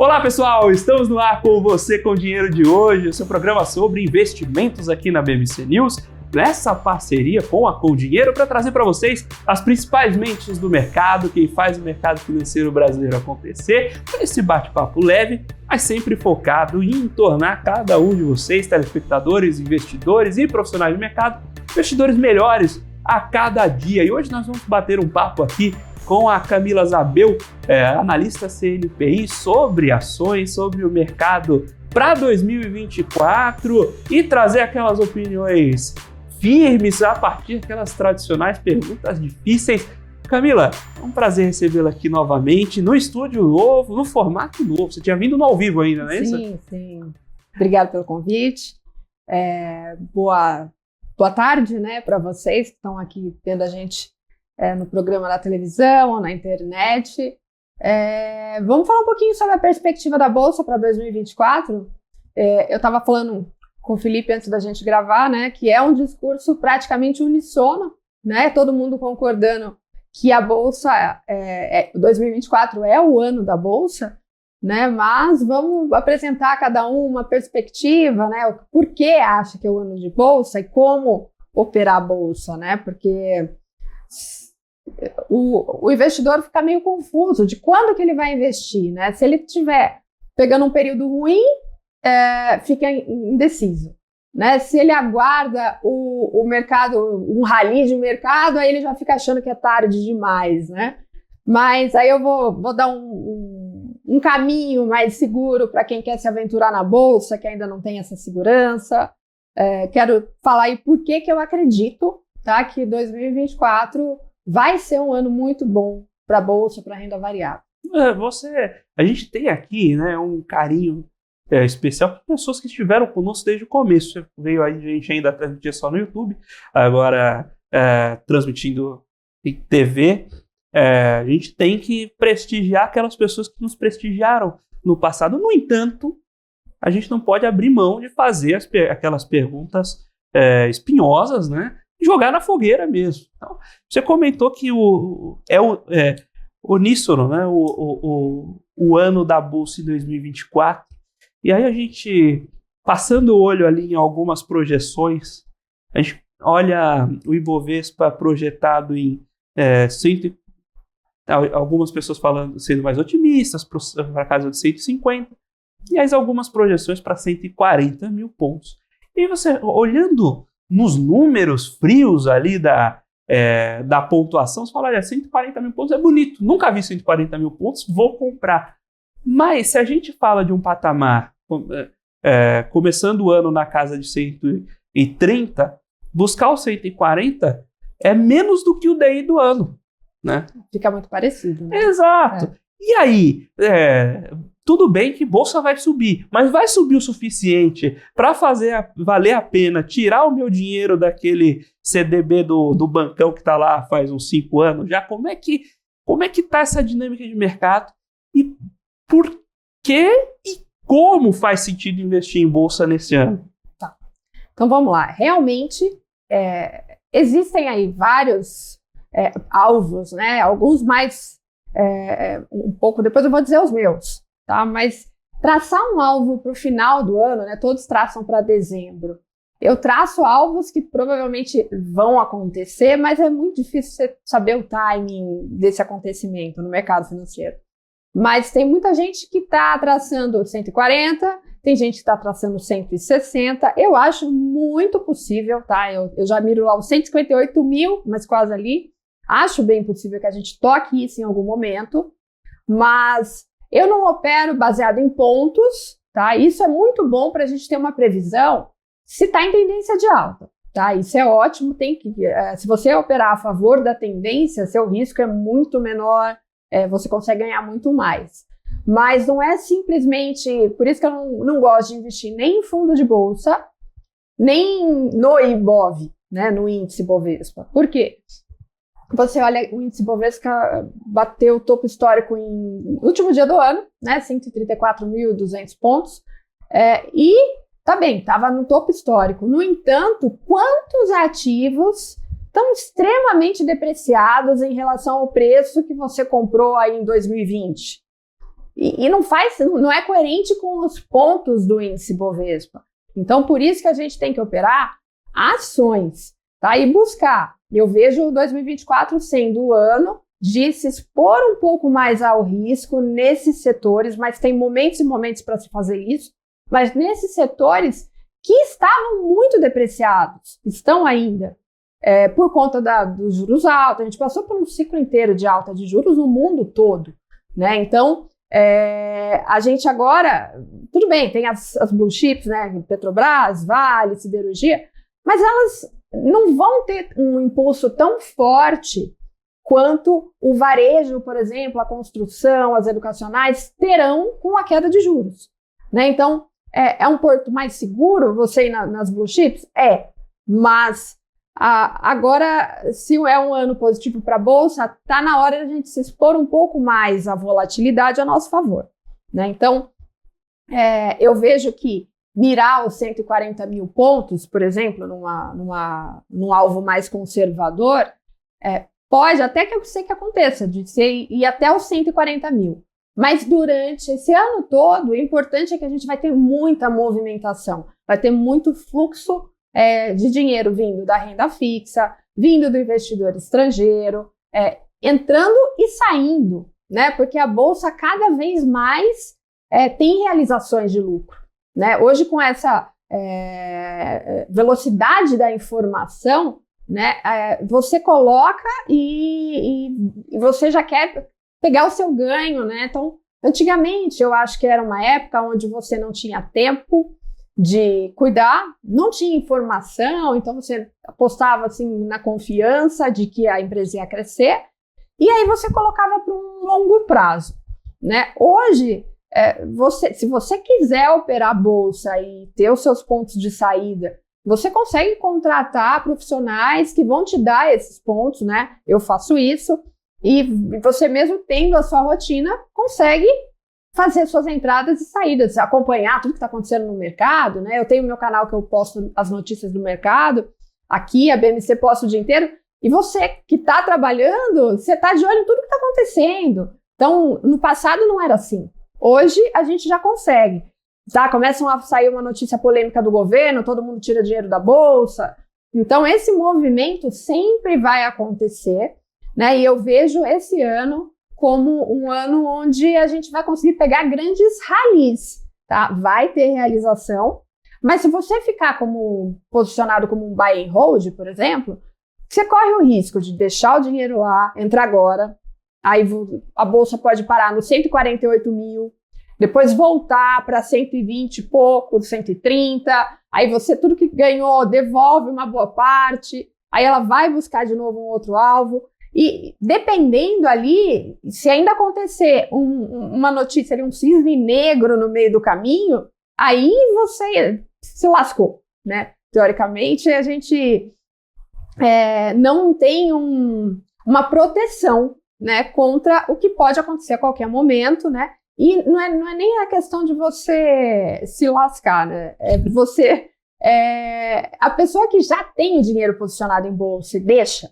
Olá pessoal, estamos no ar com Você com Dinheiro de hoje, o seu programa sobre investimentos aqui na BMC News, nessa parceria com a Com Dinheiro para trazer para vocês as principais mentes do mercado, quem faz o mercado financeiro brasileiro acontecer, esse bate-papo leve, mas sempre focado em tornar cada um de vocês, telespectadores, investidores e profissionais de mercado, investidores melhores a cada dia. E hoje nós vamos bater um papo aqui com a Camila Zabel, analista CNPI, sobre ações, sobre o mercado para 2024 e trazer aquelas opiniões firmes a partir daquelas tradicionais perguntas difíceis. Camila, é um prazer recebê-la aqui novamente, no estúdio novo, no formato novo. Você tinha vindo no ao vivo ainda, não é isso? Sim. Obrigada pelo convite. Boa tarde, né, para vocês que estão aqui vendo a gente no programa da televisão, na internet. Vamos falar um pouquinho sobre a perspectiva da Bolsa para 2024. Eu estava falando com o Felipe antes da gente gravar, né, que é um discurso praticamente unissono, né, todo mundo concordando que a Bolsa, 2024 é o ano da Bolsa, né, mas vamos apresentar a cada um uma perspectiva, né, o porquê acha que é o ano de Bolsa e como operar a Bolsa, né, porque o investidor fica meio confuso de quando que ele vai investir, né? Se ele estiver pegando um período ruim, fica indeciso, né? Se ele aguarda o mercado, um rally de mercado, aí ele já fica achando que é tarde demais, né? Mas aí eu vou dar um caminho mais seguro para quem quer se aventurar na Bolsa, que ainda não tem essa segurança. Quero falar aí por que eu acredito, tá, que 2024 vai ser um ano muito bom para a Bolsa, para a renda variável. A gente tem aqui, né, um carinho especial para pessoas que estiveram conosco desde o começo. Você veio aí, a gente ainda transmitia só no YouTube, agora transmitindo em TV. A gente tem que prestigiar aquelas pessoas que nos prestigiaram no passado. No entanto, a gente não pode abrir mão de fazer aquelas perguntas espinhosas, né? Jogar na fogueira mesmo. Então, você comentou que uníssono, né? O ano da Bolsa em 2024. E aí a gente, passando o olho ali em algumas projeções, a gente olha o Ibovespa projetado em algumas pessoas falando, sendo mais otimistas, para casa de 150, e aí algumas projeções para 140 mil pontos. E você, olhando nos números frios ali da pontuação, você fala, olha, 140 mil pontos é bonito, nunca vi 140 mil pontos, vou comprar. Mas se a gente fala de um patamar, começando o ano na casa de 130, buscar os 140 é menos do que o DI do ano, né? Fica muito parecido, né? Exato. E aí, tudo bem que Bolsa vai subir, mas vai subir o suficiente para fazer valer a pena tirar o meu dinheiro daquele CDB do bancão que está lá faz uns 5 anos? Já como é que está essa dinâmica de mercado? E por que e como faz sentido investir em Bolsa nesse ano? Tá. Então vamos lá. Realmente existem aí vários alvos, né? Alguns mais um pouco, depois eu vou dizer os meus. Tá? Mas traçar um alvo para o final do ano, né? Todos traçam para dezembro. Eu traço alvos que provavelmente vão acontecer, mas é muito difícil você saber o timing desse acontecimento no mercado financeiro. Mas tem muita gente que está traçando 140, tem gente que está traçando 160. Eu acho muito possível, tá? Eu já miro lá os 158 mil, mas quase ali. Acho bem possível que a gente toque isso em algum momento, mas eu não opero baseado em pontos, tá? Isso é muito bom para a gente ter uma previsão se está em tendência de alta, tá? Isso é ótimo, se você operar a favor da tendência, seu risco é muito menor, você consegue ganhar muito mais. Mas não é simplesmente, por isso que eu não gosto de investir nem em fundo de bolsa, nem no IBOV, né? No índice Bovespa. Por quê? Você olha, o índice Bovespa bateu o topo histórico no último dia do ano, né, 134.200 pontos, e tá bem, estava no topo histórico. No entanto, quantos ativos estão extremamente depreciados em relação ao preço que você comprou aí em 2020? E não é coerente com os pontos do índice Bovespa. Então, por isso que a gente tem que operar ações, tá? E buscar. Eu vejo 2024 sendo o ano de se expor um pouco mais ao risco nesses setores, mas tem momentos e momentos para se fazer isso, mas nesses setores que estavam muito depreciados, estão ainda, por conta dos juros altos. A gente passou por um ciclo inteiro de alta de juros no mundo todo, né? Então, a gente agora, tudo bem, tem as blue chips, né? Petrobras, Vale, Siderurgia, mas elas não vão ter um impulso tão forte quanto o varejo, por exemplo, a construção, as educacionais terão com a queda de juros, né? Então, é um porto mais seguro você ir nas blue chips? Mas agora, se é um ano positivo para a Bolsa, está na hora de a gente se expor um pouco mais à volatilidade a nosso favor, né? Então, eu vejo que mirar os 140 mil pontos, por exemplo, num alvo mais conservador, pode até que eu sei que aconteça, de ir até os 140 mil. Mas durante esse ano todo, o importante é que a gente vai ter muita movimentação, vai ter muito fluxo de dinheiro vindo da renda fixa, vindo do investidor estrangeiro, entrando e saindo, né? Porque a Bolsa cada vez mais tem realizações de lucro, né? Hoje, com essa velocidade da informação, né, você coloca e você já quer pegar o seu ganho, né? Então, antigamente, eu acho que era uma época onde você não tinha tempo de cuidar, não tinha informação, então você apostava assim na confiança de que a empresa ia crescer, e aí você colocava para um longo prazo, né? Hoje, se você quiser operar a bolsa e ter os seus pontos de saída, você consegue contratar profissionais que vão te dar esses pontos, né? Eu faço isso, e você mesmo tendo a sua rotina, consegue fazer suas entradas e saídas, acompanhar tudo que está acontecendo no mercado, né? Eu tenho meu canal que eu posto as notícias do mercado, aqui a BMC posta o dia inteiro, e você que está trabalhando, você está de olho em tudo que está acontecendo. Então, no passado não era assim. Hoje a gente já consegue. Tá? Começam a sair uma notícia polêmica do governo, todo mundo tira dinheiro da bolsa. Então, esse movimento sempre vai acontecer, né? E eu vejo esse ano como um ano onde a gente vai conseguir pegar grandes ralis, tá? Vai ter realização, mas se você ficar posicionado como um buy and hold, por exemplo, você corre o risco de deixar o dinheiro lá, entrar agora, aí a bolsa pode parar nos 148 mil, depois voltar para 120 e pouco, 130, aí você, tudo que ganhou, devolve uma boa parte, aí ela vai buscar de novo um outro alvo, e dependendo ali, se ainda acontecer uma notícia ali, um cisne negro no meio do caminho, aí você se lascou, né? Teoricamente, a gente não tem uma proteção, né, contra o que pode acontecer a qualquer momento, né? E não é nem a questão de você se lascar, né? A pessoa que já tem o dinheiro posicionado em bolsa e deixa,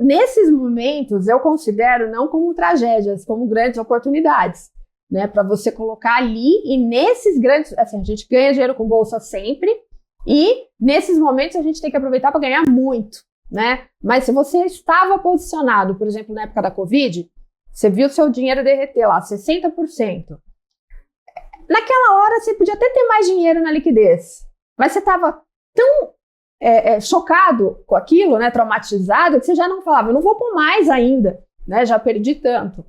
nesses momentos eu considero não como tragédias, como grandes oportunidades, né? Para você colocar ali, e nesses grandes, assim, a gente ganha dinheiro com bolsa sempre, e nesses momentos a gente tem que aproveitar para ganhar muito, né? Mas se você estava posicionado, por exemplo, na época da Covid, você viu seu dinheiro derreter lá, 60%. Naquela hora você podia até ter mais dinheiro na liquidez, mas você estava tão chocado com aquilo, né, traumatizado, que você já não falava, eu não vou pôr mais ainda, né, já perdi tanto.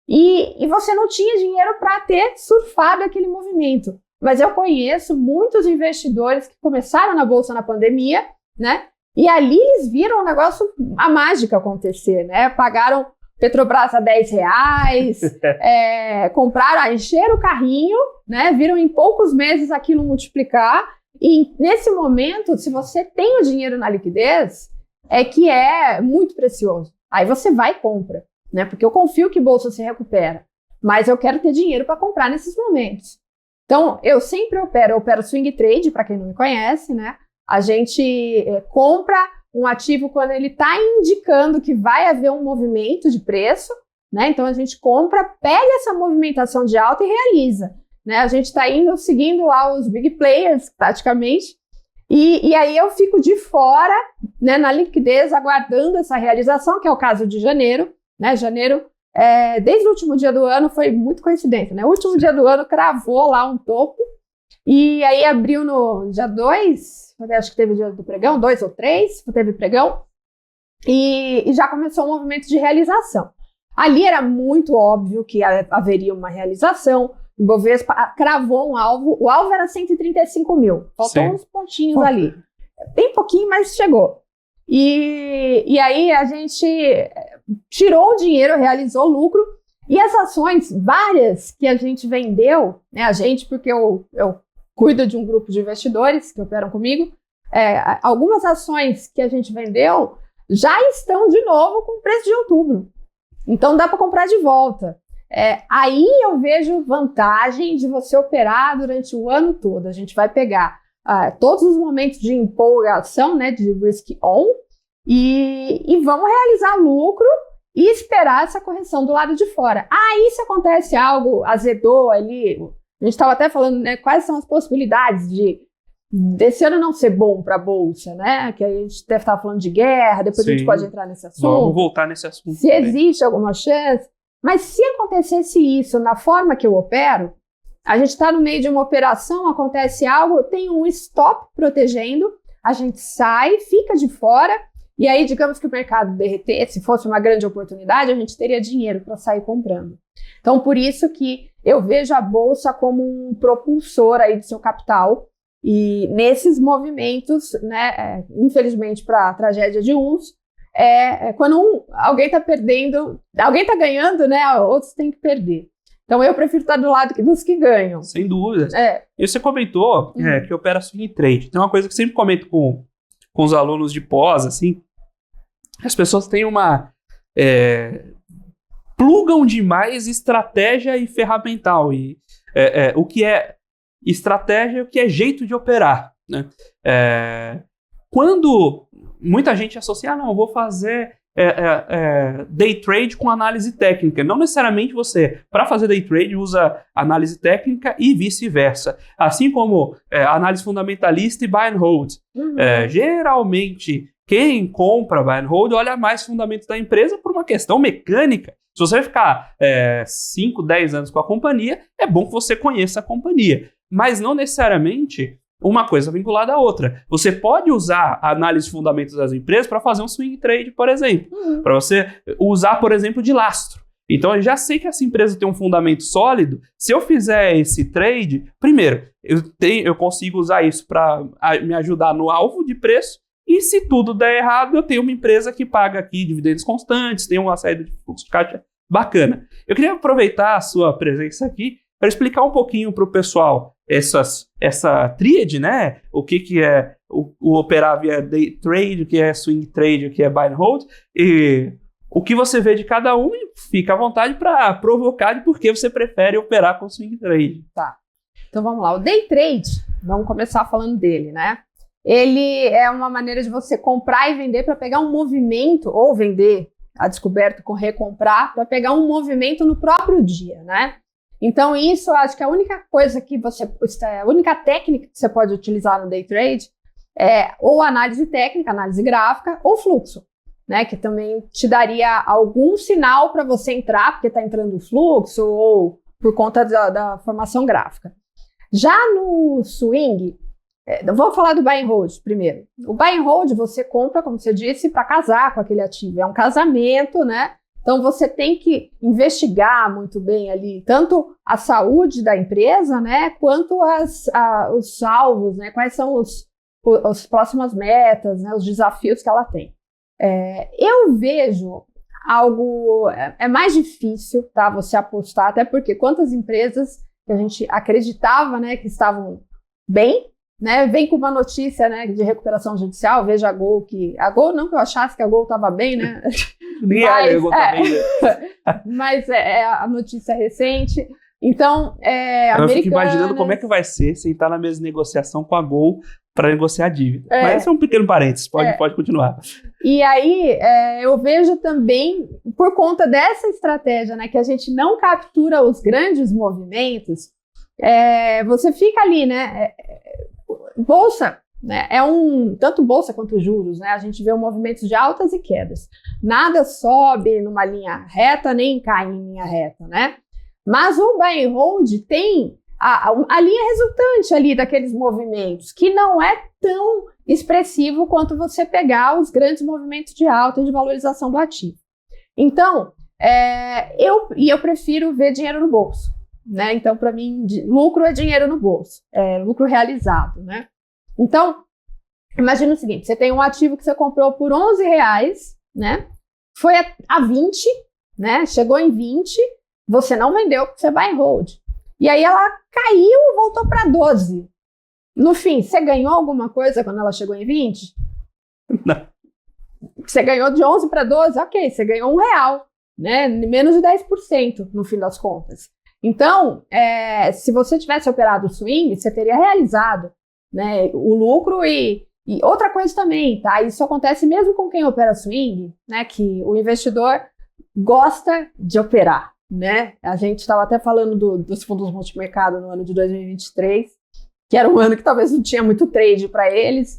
E você não tinha dinheiro para ter surfado aquele movimento. Mas eu conheço muitos investidores que começaram na bolsa na pandemia, né, e ali eles viram o negócio, a mágica acontecer, né, pagaram Petrobras a R$10, compraram, encheram o carrinho, né, viram em poucos meses aquilo multiplicar. E nesse momento, se você tem o dinheiro na liquidez, que é muito precioso. Aí você vai e compra, né? Porque eu confio que bolsa se recupera, mas eu quero ter dinheiro para comprar nesses momentos. Então, eu sempre opero swing trade, para quem não me conhece, né? A gente compra um ativo quando ele está indicando que vai haver um movimento de preço, né? Então a gente compra, pega essa movimentação de alta e realiza, né? A gente está seguindo lá os big players, praticamente, e aí eu fico de fora, né, na liquidez, aguardando essa realização, que é o caso de janeiro, né? Janeiro, desde o último dia do ano, foi muito coincidência, né? O último dia do ano cravou lá um topo, e aí abriu no dia 2, acho que teve o dia do pregão, 2 ou 3, teve pregão, e já começou o movimento de realização. Ali era muito óbvio que haveria uma realização. O Bovespa cravou um alvo, o alvo era 135 mil, faltou uns pontinhos ali, bem pouquinho, mas chegou. E aí a gente tirou o dinheiro, realizou lucro, e as ações, várias que a gente vendeu, né, a gente, porque eu cuido de um grupo de investidores que operam comigo, algumas ações que a gente vendeu já estão de novo com o preço de outubro. Então dá para comprar de volta. Aí eu vejo vantagem de você operar durante o ano todo. A gente vai pegar todos os momentos de empolgação, né, de risk on, e vamos realizar lucro e esperar essa correção do lado de fora. Aí se acontece algo, azedou ali, a gente estava até falando, né, quais são as possibilidades desse ano não ser bom para a Bolsa, né? Que a gente deve estar falando de guerra, depois a gente pode entrar nesse assunto. Vamos voltar nesse assunto. Se existe alguma chance. Mas se acontecesse isso na forma que eu opero, a gente está no meio de uma operação, acontece algo, tem um stop protegendo, a gente sai, fica de fora, e aí digamos que o mercado derreter, se fosse uma grande oportunidade, a gente teria dinheiro para sair comprando. Então por isso que eu vejo a Bolsa como um propulsor aí do seu capital, e nesses movimentos, né, infelizmente para a tragédia de uns, quando alguém está perdendo, alguém está ganhando, né, outros têm que perder. Então eu prefiro estar do lado dos que ganham. Sem dúvida. E você comentou que opera swing trade. Tem uma coisa que eu sempre comento com os alunos de pós, assim, as pessoas têm plugam demais estratégia e ferramental. E o que é estratégia e o que é jeito de operar, né? Quando muita gente associa, não, eu vou fazer day trade com análise técnica. Não necessariamente você, para fazer day trade, usa análise técnica e vice-versa. Assim como análise fundamentalista e buy and hold. Geralmente, quem compra buy and hold olha mais fundamentos da empresa por uma questão mecânica. Se você vai ficar 5, 10 anos com a companhia, é bom que você conheça a companhia. Mas não necessariamente uma coisa vinculada à outra. Você pode usar a análise de fundamentos das empresas para fazer um swing trade, por exemplo. Para você usar, por exemplo, de lastro. Então, eu já sei que essa empresa tem um fundamento sólido. Se eu fizer esse trade, primeiro, eu consigo usar isso para me ajudar no alvo de preço. E se tudo der errado, eu tenho uma empresa que paga aqui dividendos constantes, tem uma saída de fluxo de caixa bacana. Eu queria aproveitar a sua presença aqui para explicar um pouquinho para o pessoal essa tríade, né? O que é o operar via day trade, o que é swing trade, o que é buy and hold, e o que você vê de cada um, e fica à vontade para provocar de por que você prefere operar com swing trade. Tá. Então vamos lá. O day trade, vamos começar falando dele, né? Ele é uma maneira de você comprar e vender para pegar um movimento, ou vender a descoberto com recomprar, para pegar um movimento no próprio dia, né? Então isso eu acho que a única coisa a única técnica que você pode utilizar no day trade é ou análise técnica, análise gráfica, ou fluxo, né? Que também te daria algum sinal para você entrar, porque está entrando fluxo, ou por conta da formação gráfica. Já no swing, vou falar do buy and hold primeiro. O buy and hold você compra, como você disse, para casar com aquele ativo. É um casamento, né? Então você tem que investigar muito bem ali, tanto a saúde da empresa, né? Quanto os salvos, né? Quais são as próximas metas, né? Os desafios que ela tem. Eu vejo algo... É mais difícil, tá? Você apostar, até porque quantas empresas que a gente acreditava, né? Que estavam bem, né, vem com uma notícia, né, de recuperação judicial, veja a Gol, não que eu achasse que a Gol estava bem, né? Mas a notícia recente. Então, eu fico imaginando como é que vai ser sentar na mesa de negociação com a Gol para negociar a dívida. Mas esse é um pequeno parênteses, pode continuar. E aí, eu vejo também, por conta dessa estratégia, né, que a gente não captura os grandes movimentos, você fica ali, né, bolsa, né, tanto bolsa quanto juros, né, a gente vê um movimento de altas e quedas. Nada sobe numa linha reta, nem cai em linha reta, né? Mas o buy and hold tem a linha resultante ali daqueles movimentos, que não é tão expressivo quanto você pegar os grandes movimentos de alta e de valorização do ativo. Então, eu prefiro ver dinheiro no bolso, né? Então, para mim, lucro é dinheiro no bolso, lucro realizado, né? Então, imagina o seguinte, você tem um ativo que você comprou por R$11, né? Foi a 20, né? Chegou em 20, você não vendeu porque você buy and hold. E aí ela caiu e voltou para 12. No fim, você ganhou alguma coisa quando ela chegou em 20? Não. Você ganhou de 11 para 12? Ok, você ganhou R$1, né? Menos de 10% no fim das contas. Então, se você tivesse operado o swing, você teria realizado, né, o lucro e outra coisa também, tá? Isso acontece mesmo com quem opera swing, né? Que o investidor gosta de operar, né? A gente estava até falando dos fundos multimercado no ano de 2023, que era um ano que talvez não tinha muito trade para eles,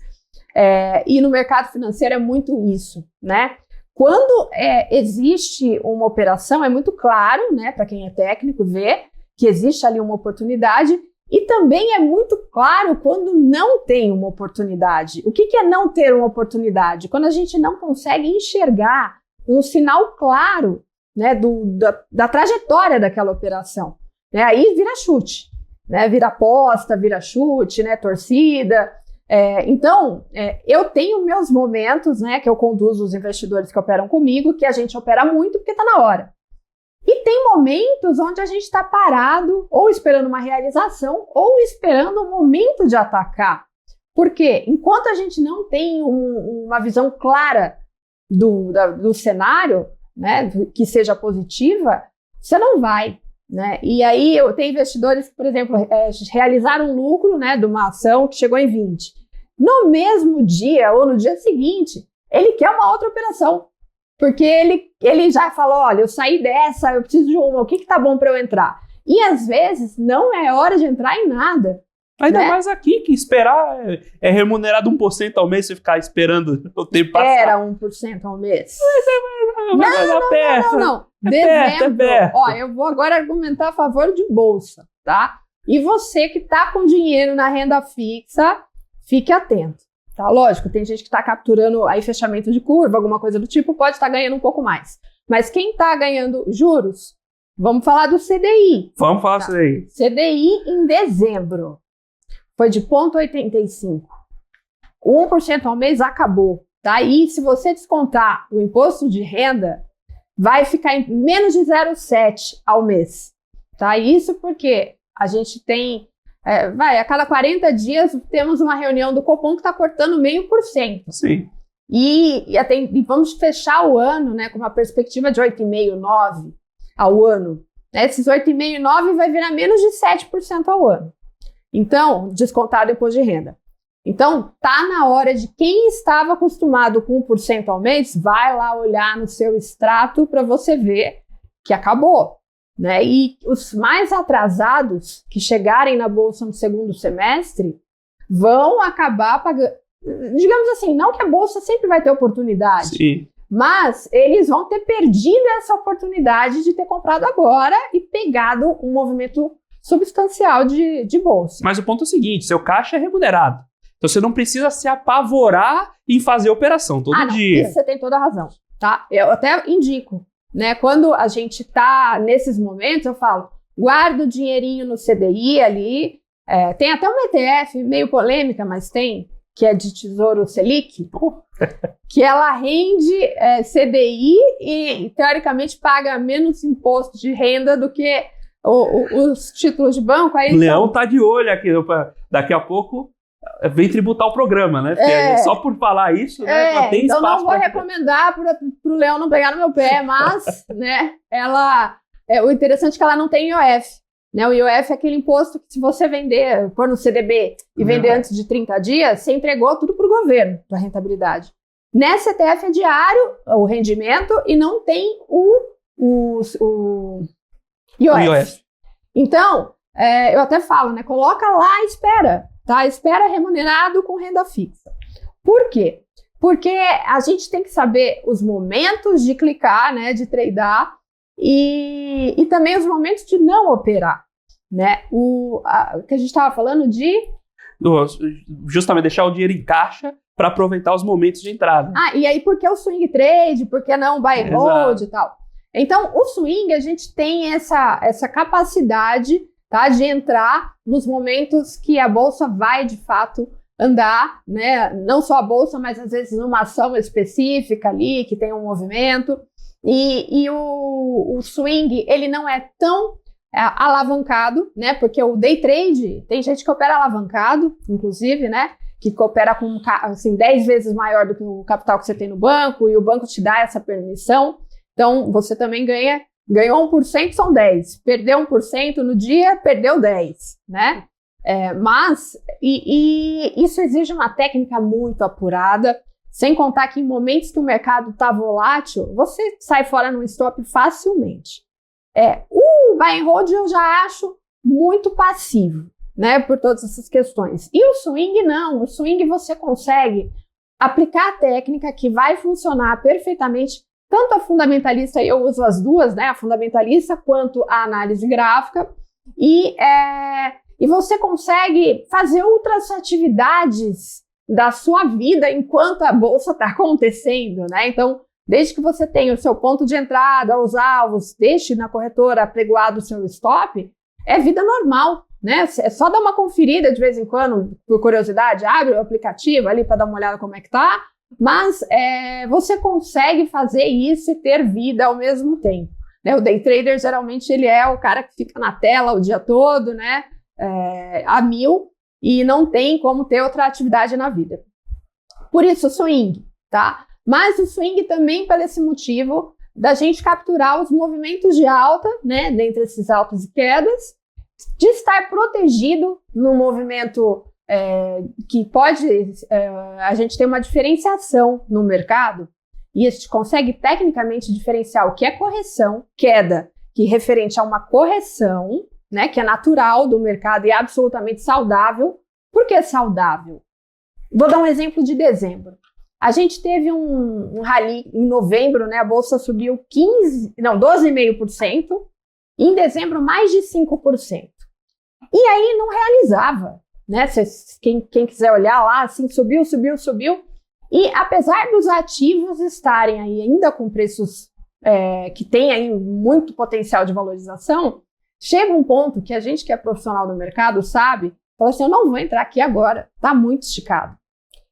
e no mercado financeiro é muito isso, né? Quando existe uma operação, é muito claro, né, para quem é técnico, ver que existe ali uma oportunidade, e também é muito claro quando não tem uma oportunidade. O que é não ter uma oportunidade? Quando a gente não consegue enxergar um sinal claro, né, da trajetória daquela operação, né? Aí vira chute, né? Vira aposta, vira chute, né? Torcida. Então, eu tenho meus momentos, né, que eu conduzo os investidores que operam comigo, que a gente opera muito porque está na hora. E tem momentos onde a gente está parado, ou esperando uma realização, ou esperando um momento de atacar. Porque enquanto a gente não tem uma visão clara do cenário, né, que seja positiva, você não vai, né? E aí eu tenho investidores que, por exemplo, realizaram um lucro, né, de uma ação que chegou em 20. No mesmo dia ou no dia seguinte, ele quer uma outra operação. Porque ele já falou, olha, eu saí dessa, eu preciso de uma, o que tá bom para eu entrar? E às vezes não é hora de entrar em nada. Ainda né? mais aqui, que esperar é remunerado 1% ao mês, você ficar esperando o tempo passar. Era 1% ao mês. Não. Dezembro. Ó, eu vou agora argumentar a favor de bolsa, tá? E você que tá com dinheiro na renda fixa, fique atento. Tá, lógico, tem gente que está capturando aí fechamento de curva, alguma coisa do tipo, pode estar ganhando um pouco mais. Mas quem está ganhando juros, vamos falar do CDI. Vamos falar do CDI. CDI em dezembro foi de 0,85. 1% ao mês acabou. Tá? E se você descontar o imposto de renda, vai ficar em menos de 0,7 ao mês. Tá? Isso porque a gente tem... a cada 40 dias temos uma reunião do Copom que está cortando 0,5%. Sim. E vamos fechar o ano, né, com uma perspectiva de 8,5%, 9% ao ano. Esses 8,5%, 9% vai virar menos de 7% ao ano. Então, descontado o imposto de renda. Então, tá na hora de quem estava acostumado com 1% ao mês, vai lá olhar no seu extrato para você ver que acabou. Né? E os mais atrasados que chegarem na bolsa no segundo semestre vão acabar pagando, digamos assim, não que a bolsa sempre vai ter oportunidade, sim, mas eles vão ter perdido essa oportunidade de ter comprado agora e pegado um movimento substancial de bolsa. Mas o ponto é o seguinte, seu caixa é remunerado, então você não precisa se apavorar em fazer operação todo dia. Isso você tem toda a razão, tá? Eu até indico. Né? Quando a gente está nesses momentos, eu falo, guarda o dinheirinho no CDI ali, tem até uma ETF meio polêmica, mas tem, que é de Tesouro Selic, que ela rende CDI e, teoricamente, paga menos imposto de renda do que os títulos de banco. Aí o Leão tá de olho aqui, daqui a pouco... vem tributar o programa, né? Porque só por falar isso, né? Tem então espaço. Não vou recomendar para o Leão não pegar no meu pé, mas, né? O interessante é que ela não tem IOF, né? O IOF é aquele imposto que se você vender, pôr no CDB e vender antes de 30 dias, você entregou tudo para o governo, da rentabilidade. Nessa ETF é diário o rendimento e não tem o IOF. Então, eu até falo, né? Coloca lá e espera, tá? Espera remunerado com renda fixa. Por quê? Porque a gente tem que saber os momentos de clicar, né? De tradear e também os momentos de não operar, né? O que a gente estava falando de... Justamente deixar o dinheiro em caixa para aproveitar os momentos de entrada. E aí por que o swing trade? Por que não buy and hold e tal? Então, o swing, a gente tem essa capacidade, tá, de entrar nos momentos que a bolsa vai, de fato, andar, né? Não só a bolsa, mas às vezes numa ação específica ali, que tem um movimento. E o swing, ele não é tão alavancado, né? Porque o day trade, tem gente que opera alavancado, inclusive, né? Que opera com, assim, 10 vezes maior do que o capital que você tem no banco, e o banco te dá essa permissão. Então, você também ganhou 1%, são 10. Perdeu 1% no dia, perdeu 10, né? Mas isso exige uma técnica muito apurada, sem contar que em momentos que o mercado está volátil, você sai fora no stop facilmente. O buy and hold eu já acho muito passivo, né? Por todas essas questões. E o swing não. O swing você consegue aplicar a técnica que vai funcionar perfeitamente. Tanto a fundamentalista, eu uso as duas, né? A fundamentalista quanto a análise gráfica. E você consegue fazer outras atividades da sua vida enquanto a bolsa está acontecendo, né? Então, desde que você tenha o seu ponto de entrada, os alvos, deixe na corretora apregoado o seu stop, é vida normal, né? É só dar uma conferida de vez em quando, por curiosidade, abre o aplicativo ali para dar uma olhada como é que tá. Mas você consegue fazer isso e ter vida ao mesmo tempo, né? O day trader, geralmente, ele é o cara que fica na tela o dia todo, né? A mil, e não tem como ter outra atividade na vida. Por isso, o swing, tá? Mas o swing também por esse motivo da gente capturar os movimentos de alta, né? Dentre esses altos e quedas, de estar protegido no movimento... que pode, a gente tem uma diferenciação no mercado e a gente consegue tecnicamente diferenciar o que é correção, queda, que é referente a uma correção, né, que é natural do mercado e absolutamente saudável. Por que saudável? Vou dar um exemplo de dezembro. A gente teve um rally em novembro, né, a bolsa subiu 12,5%, e em dezembro mais de 5%. E aí não realizava. Né? Quem quiser olhar lá, assim, subiu. E apesar dos ativos estarem aí ainda com preços que tem aí muito potencial de valorização, chega um ponto que a gente que é profissional do mercado sabe, fala assim, eu não vou entrar aqui agora, tá muito esticado.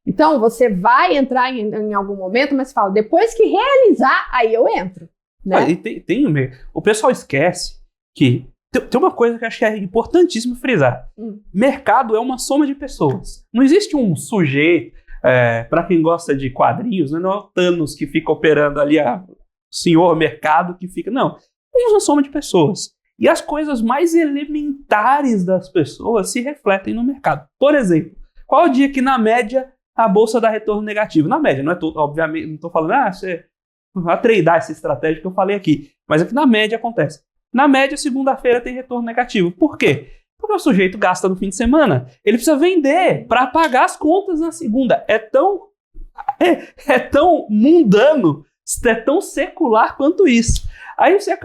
Então, você vai entrar em algum momento, mas fala, depois que realizar, aí eu entro. Né? E o pessoal esquece que tem uma coisa que eu acho que é importantíssimo frisar. Mercado é uma soma de pessoas. Não existe um sujeito, para quem gosta de quadrinhos, não é o Thanos que fica operando ali, o senhor mercado que fica... Não, é uma soma de pessoas. E as coisas mais elementares das pessoas se refletem no mercado. Por exemplo, qual é o dia que na média a bolsa dá retorno negativo? Na média, não é tudo, obviamente, não estou falando, você vai tradear essa estratégia que eu falei aqui. Mas é que na média acontece. Na média, segunda-feira tem retorno negativo. Por quê? Porque o sujeito gasta no fim de semana. Ele precisa vender para pagar as contas na segunda. É tão mundano, é tão secular quanto isso. Aí você,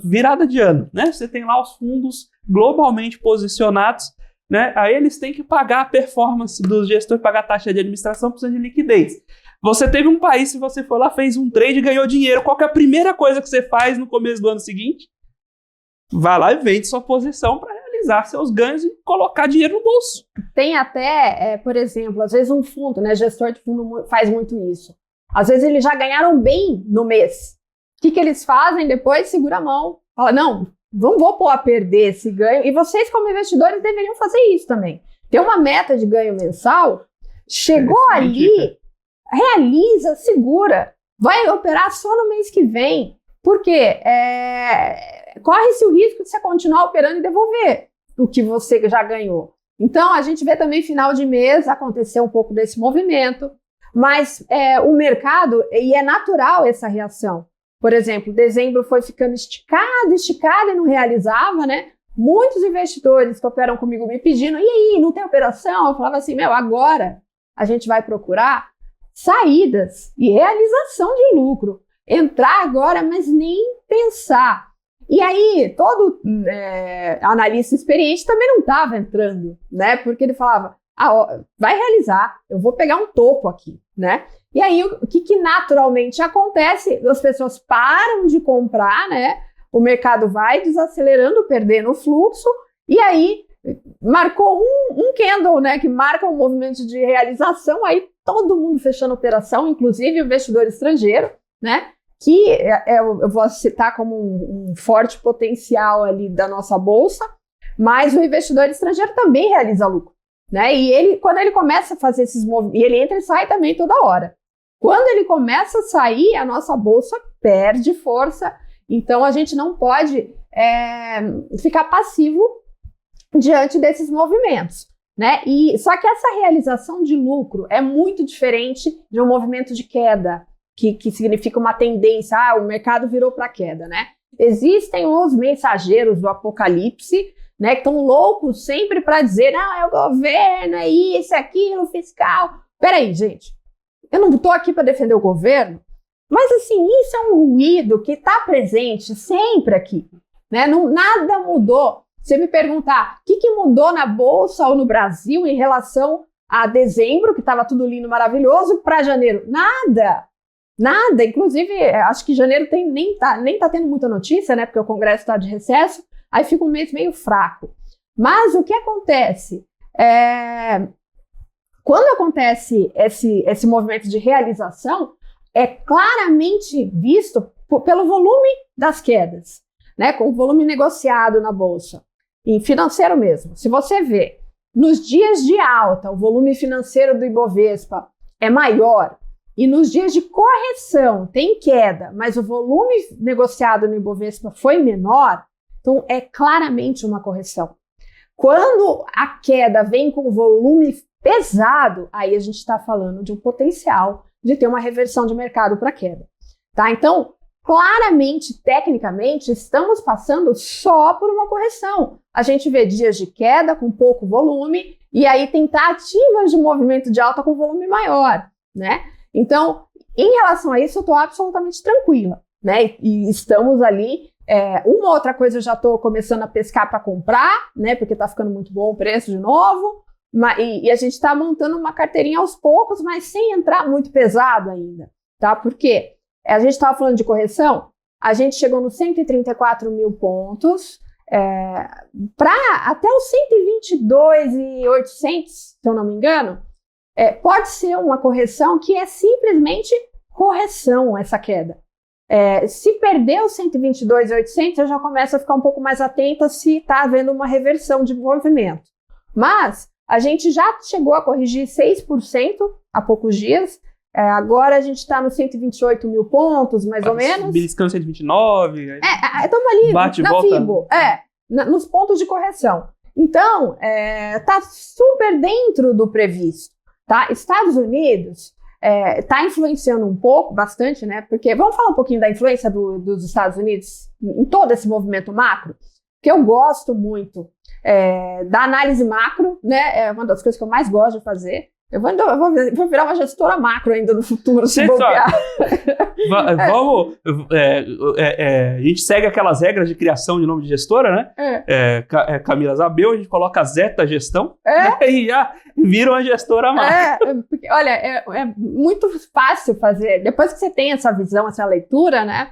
virada de ano, né? Você tem lá os fundos globalmente posicionados, né? Aí eles têm que pagar a performance dos gestores, pagar a taxa de administração, precisa de liquidez. Você teve um país, se você for lá, fez um trade e ganhou dinheiro. Qual que é a primeira coisa que você faz no começo do ano seguinte? Vai lá e vende sua posição para realizar seus ganhos e colocar dinheiro no bolso. Tem até, por exemplo, às vezes um fundo, né? Gestor de fundo faz muito isso. Às vezes eles já ganharam bem no mês. O que eles fazem depois? Segura a mão. Fala, não vou pôr a perder esse ganho. E vocês, como investidores, deveriam fazer isso também. Tem uma meta de ganho mensal, chegou ali, realiza, segura. Vai operar só no mês que vem. Por quê? corre-se o risco de você continuar operando e devolver o que você já ganhou. Então, a gente vê também final de mês acontecer um pouco desse movimento, mas o mercado, e é natural essa reação. Por exemplo, dezembro foi ficando esticado e não realizava, né? Muitos investidores que operam comigo me pedindo, e aí, não tem operação? Eu falava assim, agora a gente vai procurar saídas e realização de lucro. Entrar agora, mas nem pensar. E aí, todo analista experiente também não estava entrando, né? Porque ele falava, vai realizar, eu vou pegar um topo aqui, né? E aí, o que naturalmente acontece? As pessoas param de comprar, né? O mercado vai desacelerando, perdendo o fluxo, e aí marcou um candle, né? Que marca um movimento de realização, aí todo mundo fechando operação, inclusive o investidor estrangeiro, né? Que eu vou citar como um forte potencial ali da nossa bolsa, mas o investidor estrangeiro também realiza lucro, né? E quando ele começa a fazer esses movimentos, e ele entra e sai também toda hora. Quando ele começa a sair, a nossa bolsa perde força, então a gente não pode ficar passivo diante desses movimentos, né? Só que essa realização de lucro é muito diferente de um movimento de queda, que significa uma tendência, o mercado virou para queda, né? Existem os mensageiros do apocalipse, né, que estão loucos sempre para dizer, é o governo, é isso, é aquilo, fiscal. Peraí, gente, eu não estou aqui para defender o governo, mas assim, isso é um ruído que está presente sempre aqui, né? Nada mudou. Você me perguntar, o que mudou na Bolsa ou no Brasil em relação a dezembro, que estava tudo lindo, maravilhoso, para janeiro? Nada, inclusive, acho que janeiro nem tá tendo muita notícia, né, porque o Congresso está de recesso, aí fica um mês meio fraco. Mas o que acontece? Quando acontece esse movimento de realização, é claramente visto pelo volume das quedas, né, com o volume negociado na Bolsa, em financeiro mesmo. Se você vê, nos dias de alta, o volume financeiro do Ibovespa é maior, e nos dias de correção tem queda, mas o volume negociado no Ibovespa foi menor, então é claramente uma correção. Quando a queda vem com volume pesado, aí a gente está falando de um potencial de ter uma reversão de mercado para queda. Tá? Então, claramente, tecnicamente, estamos passando só por uma correção. A gente vê dias de queda com pouco volume e aí tentativas de movimento de alta com volume maior, né? Então, em relação a isso, eu estou absolutamente tranquila, né? E estamos ali. Uma outra coisa eu já estou começando a pescar para comprar, né? Porque está ficando muito bom o preço de novo. E a gente está montando uma carteirinha aos poucos, mas sem entrar muito pesado ainda, tá? Porque a gente estava falando de correção, a gente chegou nos 134 mil pontos, para até os 122.800, se eu não me engano. Pode ser uma correção que é simplesmente correção, essa queda. Se perder os 122.800, eu já começo a ficar um pouco mais atenta se está havendo uma reversão de movimento. Mas a gente já chegou a corrigir 6% há poucos dias. Agora a gente está nos 128 mil pontos, mais ou menos. Beliscando 129. Estamos ali bate, na volta. FIBO, nos pontos de correção. Então, está super dentro do previsto. Tá? Estados Unidos está influenciando um pouco, bastante, né? Porque vamos falar um pouquinho da influência dos Estados Unidos em todo esse movimento macro, que eu gosto muito da análise macro, né? É uma das coisas que eu mais gosto de fazer. Eu vou virar uma gestora macro ainda no futuro, se bobear. Vamos. A gente segue aquelas regras de criação de nome de gestora, né? Camila Zabel, a gente coloca Zeta Gestão e já vira uma gestora macro. Porque, olha, é muito fácil fazer. Depois que você tem essa visão, essa leitura, né?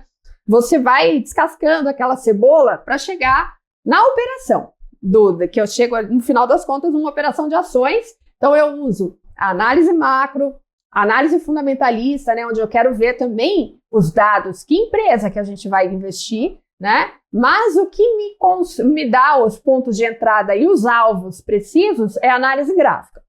Você vai descascando aquela cebola para chegar na operação. Que eu chego no final das contas numa operação de ações. Então eu uso a análise macro, a análise fundamentalista, né, onde eu quero ver também os dados, que empresa que a gente vai investir, né? Mas o que me dá os pontos de entrada e os alvos precisos é a análise gráfica.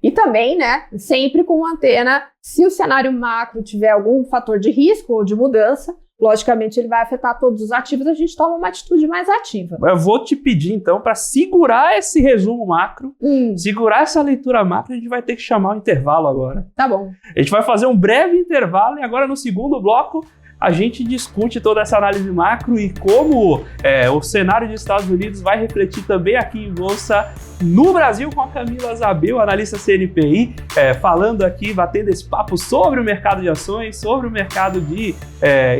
E também, né, sempre com antena, se o cenário macro tiver algum fator de risco ou de mudança, logicamente ele vai afetar todos os ativos, a gente toma uma atitude mais ativa. Eu vou te pedir, então, para segurar esse resumo macro, segurar essa leitura macro, a gente vai ter que chamar o intervalo agora. Tá bom. A gente vai fazer um breve intervalo e agora no segundo bloco a gente discute toda essa análise macro e como o cenário dos Estados Unidos vai refletir também aqui em Bolsa no Brasil com a Camila Zabel, analista CNPI, falando aqui, batendo esse papo sobre o mercado de ações, sobre o mercado de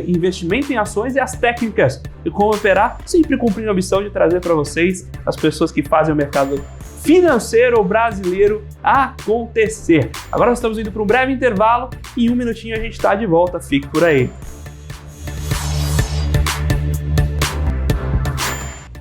investimento em ações e as técnicas de como operar, sempre cumprindo a missão de trazer para vocês as pessoas que fazem o mercado financeiro brasileiro acontecer. Agora nós estamos indo para um breve intervalo e em um minutinho a gente está de volta, fique por aí.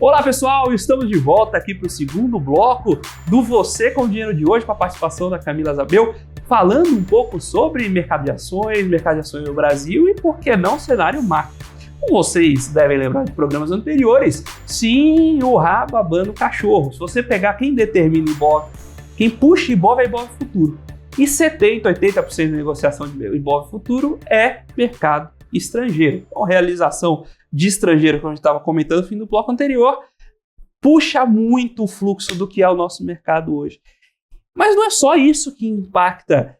Olá pessoal, estamos de volta aqui para o segundo bloco do Você com Dinheiro de hoje, com a participação da Camila Zabel, falando um pouco sobre mercado de ações no Brasil e, por que não, cenário macro. Como vocês devem lembrar de programas anteriores, sim, o rabo babando cachorro. Se você pegar quem determina Ibov, quem puxa Ibov é Ibov Futuro. E 70%, 80% da negociação de Ibov Futuro é mercado estrangeiro. Então, realização de estrangeiro, como a gente estava comentando no fim do bloco anterior, puxa muito o fluxo do que é o nosso mercado hoje. Mas não é só isso que impacta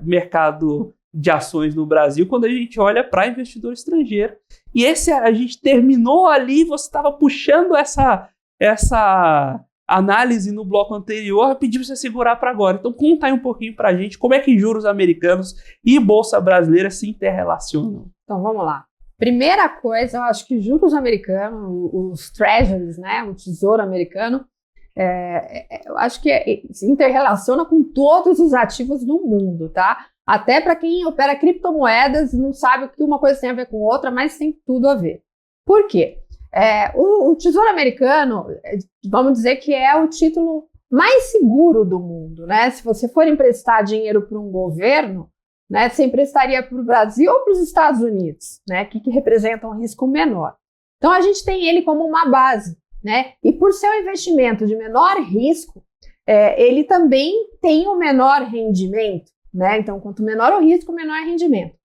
mercado de ações no Brasil quando a gente olha para investidor estrangeiro. E esse a gente terminou ali, você estava puxando essa análise no bloco anterior, eu pedi para você segurar para agora. Então conta aí um pouquinho para a gente como é que juros americanos e bolsa brasileira se interrelacionam. Então vamos lá. Primeira coisa, eu acho que juros americanos, os treasuries, né, o tesouro americano, eu acho que se interrelaciona com todos os ativos do mundo, tá? Até para quem opera criptomoedas não sabe o que uma coisa tem a ver com outra, mas tem tudo a ver. Por quê? O tesouro americano, vamos dizer que é o título mais seguro do mundo, né? Se você for emprestar dinheiro para um governo, né, você emprestaria para o Brasil ou para os Estados Unidos, né, que representam um risco menor. Então, a gente tem ele como uma base, né, e por ser um investimento de menor risco, ele também tem um menor rendimento, né, então, quanto menor o risco, menor rendimento.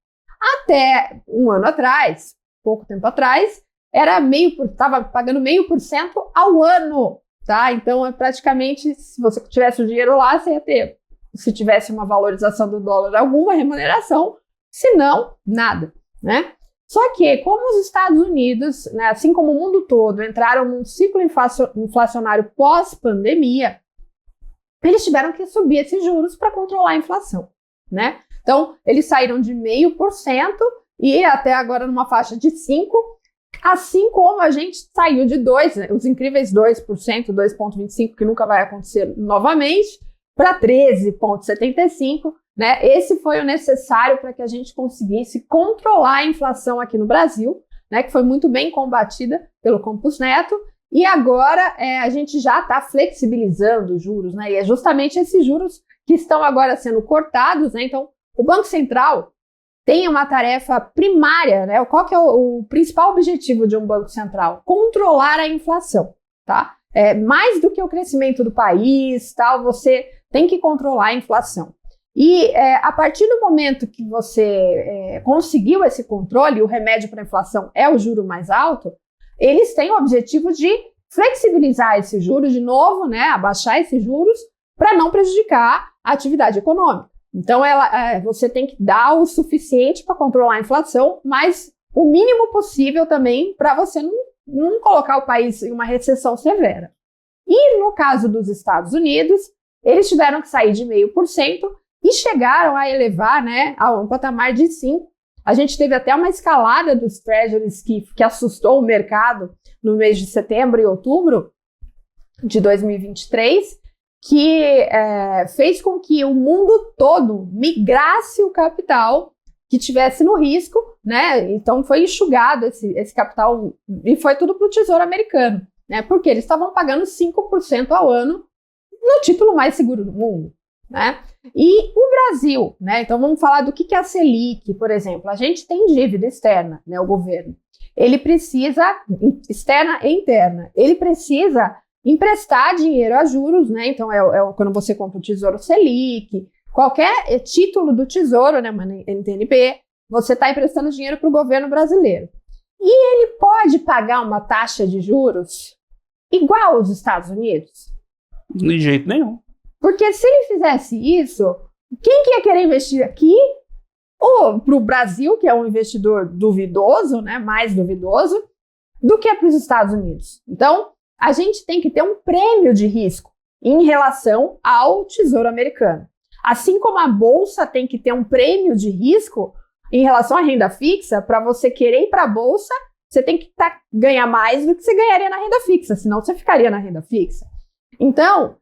Até um ano atrás, pouco tempo atrás, estava pagando 0,5% ao ano, tá? Então, praticamente, se você tivesse o dinheiro lá, você ia ter, se tivesse uma valorização do dólar, alguma remuneração, se não, nada, né? Só que, como os Estados Unidos, né, assim como o mundo todo, entraram num ciclo inflacionário pós-pandemia, eles tiveram que subir esses juros para controlar a inflação, né? Então, eles saíram de 0,5% e até agora numa faixa de 5%, assim como a gente saiu de 2%, né, os incríveis 2%, 2,25%, que nunca vai acontecer novamente, para 13,75%, né? Esse foi o necessário para que a gente conseguisse controlar a inflação aqui no Brasil, né? Que foi muito bem combatida pelo Campos Neto, e agora a gente já está flexibilizando os juros, né? E é justamente esses juros que estão agora sendo cortados, né? Então, o Banco Central tem uma tarefa primária, né? Qual que é o principal objetivo de um Banco Central? Controlar a inflação, tá? Mais do que o crescimento do país, tal, você tem que controlar a inflação. E a partir do momento que você conseguiu esse controle, o remédio para a inflação é o juro mais alto, eles têm o objetivo de flexibilizar esses juros de novo, né, abaixar esses juros para não prejudicar a atividade econômica. Então, você tem que dar o suficiente para controlar a inflação, mas o mínimo possível também para você não colocar o país em uma recessão severa. E no caso dos Estados Unidos, eles tiveram que sair de 0,5% e chegaram a elevar, né, a um patamar de 5%. A gente teve até uma escalada dos treasuries que assustou o mercado no mês de setembro e outubro de 2023, que fez com que o mundo todo migrasse o capital que tivesse no risco, né? Então foi enxugado esse capital e foi tudo para o Tesouro Americano, né? Porque eles estavam pagando 5% ao ano no título mais seguro do mundo, né? E o Brasil, né? Então vamos falar do que é a Selic, por exemplo. A gente tem dívida externa, né? O governo, ele precisa, externa e interna, ele precisa emprestar dinheiro a juros, né? Então quando você compra o Tesouro Selic, qualquer título do Tesouro, né, NTNB, você está emprestando dinheiro para o governo brasileiro. E ele pode pagar uma taxa de juros igual aos Estados Unidos? De jeito nenhum. Porque se ele fizesse isso, quem que ia querer investir aqui? Ou para o Brasil, que é um investidor duvidoso, né, mais duvidoso, do que para os Estados Unidos. Então, a gente tem que ter um prêmio de risco em relação ao Tesouro Americano. Assim como a Bolsa tem que ter um prêmio de risco em relação à renda fixa, para você querer ir para a Bolsa, você tem que ganhar mais do que você ganharia na renda fixa, senão você ficaria na renda fixa. Então,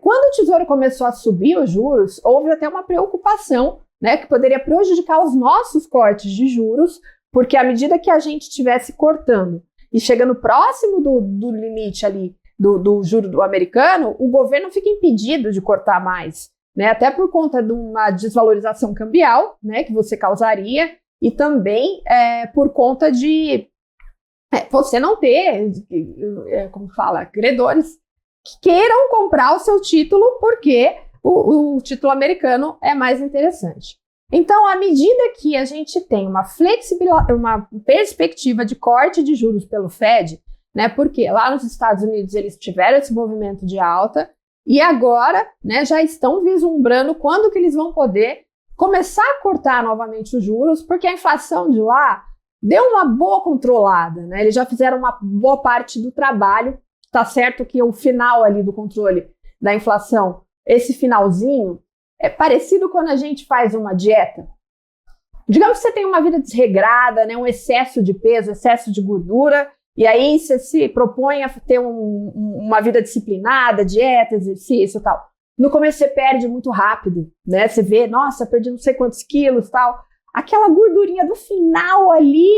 quando o Tesouro começou a subir os juros, houve até uma preocupação, né, que poderia prejudicar os nossos cortes de juros, porque à medida que a gente estivesse cortando e chegando próximo do limite ali do juro do americano, o governo fica impedido de cortar mais, né, até por conta de uma desvalorização cambial, né, que você causaria, e também por conta de você não ter, como fala, credores que queiram comprar o seu título porque o título americano é mais interessante. Então, à medida que a gente tem uma perspectiva de corte de juros pelo Fed, né, porque lá nos Estados Unidos eles tiveram esse movimento de alta e agora, né, já estão vislumbrando quando que eles vão poder começar a cortar novamente os juros, porque a inflação de lá deu uma boa controlada, né? Eles já fizeram uma boa parte do trabalho. Tá certo que o final ali do controle da inflação, esse finalzinho, é parecido quando a gente faz uma dieta. Digamos que você tem uma vida desregrada, né, um excesso de peso, excesso de gordura, e aí você se propõe a ter uma vida disciplinada, dieta, exercício e tal. No começo você perde muito rápido, né? Você vê, nossa, perdi não sei quantos quilos e tal. Aquela gordurinha do final ali,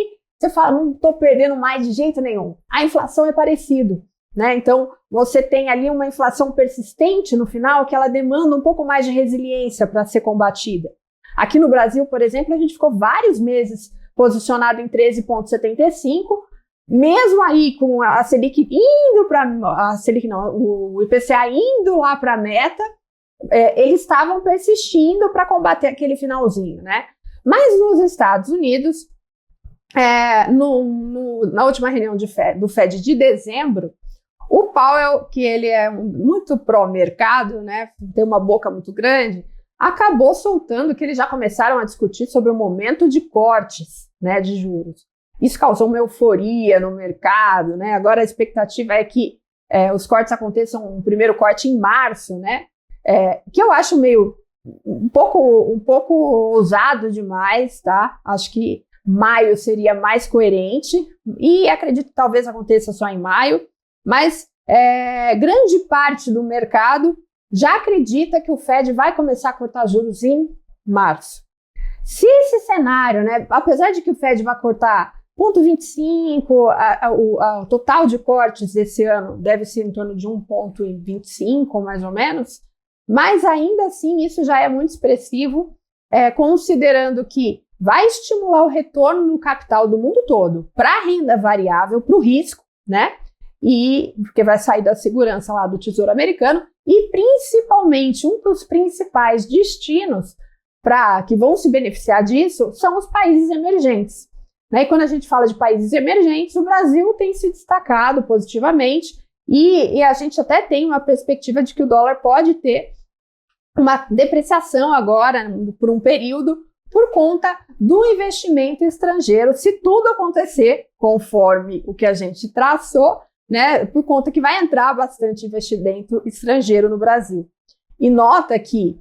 você fala, não tô perdendo mais de jeito nenhum. A inflação é parecido, né? Então, você tem ali uma inflação persistente no final que ela demanda um pouco mais de resiliência para ser combatida. Aqui no Brasil, por exemplo, a gente ficou vários meses posicionado em 13,75, mesmo aí com a Selic indo para o IPCA indo lá para a meta, eles estavam persistindo para combater aquele finalzinho, né? Mas nos Estados Unidos, na última reunião do Fed de dezembro, o Powell, que ele é muito pró-mercado, né, tem uma boca muito grande, acabou soltando que eles já começaram a discutir sobre o momento de cortes, né, de juros. Isso causou uma euforia no mercado, né? Agora a expectativa é que os cortes aconteçam, um primeiro corte em março, né? Que eu acho meio um pouco ousado demais, tá? Acho que maio seria mais coerente e acredito que talvez aconteça só em maio, mas grande parte do mercado já acredita que o Fed vai começar a cortar juros em março. Se esse cenário, né, apesar de que o Fed vai cortar 0,25, o total de cortes desse ano deve ser em torno de 1,25, mais ou menos, mas ainda assim isso já é muito expressivo, considerando que vai estimular o retorno no capital do mundo todo para a renda variável, para o risco, né? E porque vai sair da segurança lá do Tesouro Americano e principalmente um dos principais destinos que vão se beneficiar disso são os países emergentes. Né? E quando a gente fala de países emergentes, o Brasil tem se destacado positivamente e a gente até tem uma perspectiva de que o dólar pode ter uma depreciação agora por um período por conta do investimento estrangeiro, se tudo acontecer conforme o que a gente traçou, né? Por conta que vai entrar bastante investimento estrangeiro no Brasil. E nota que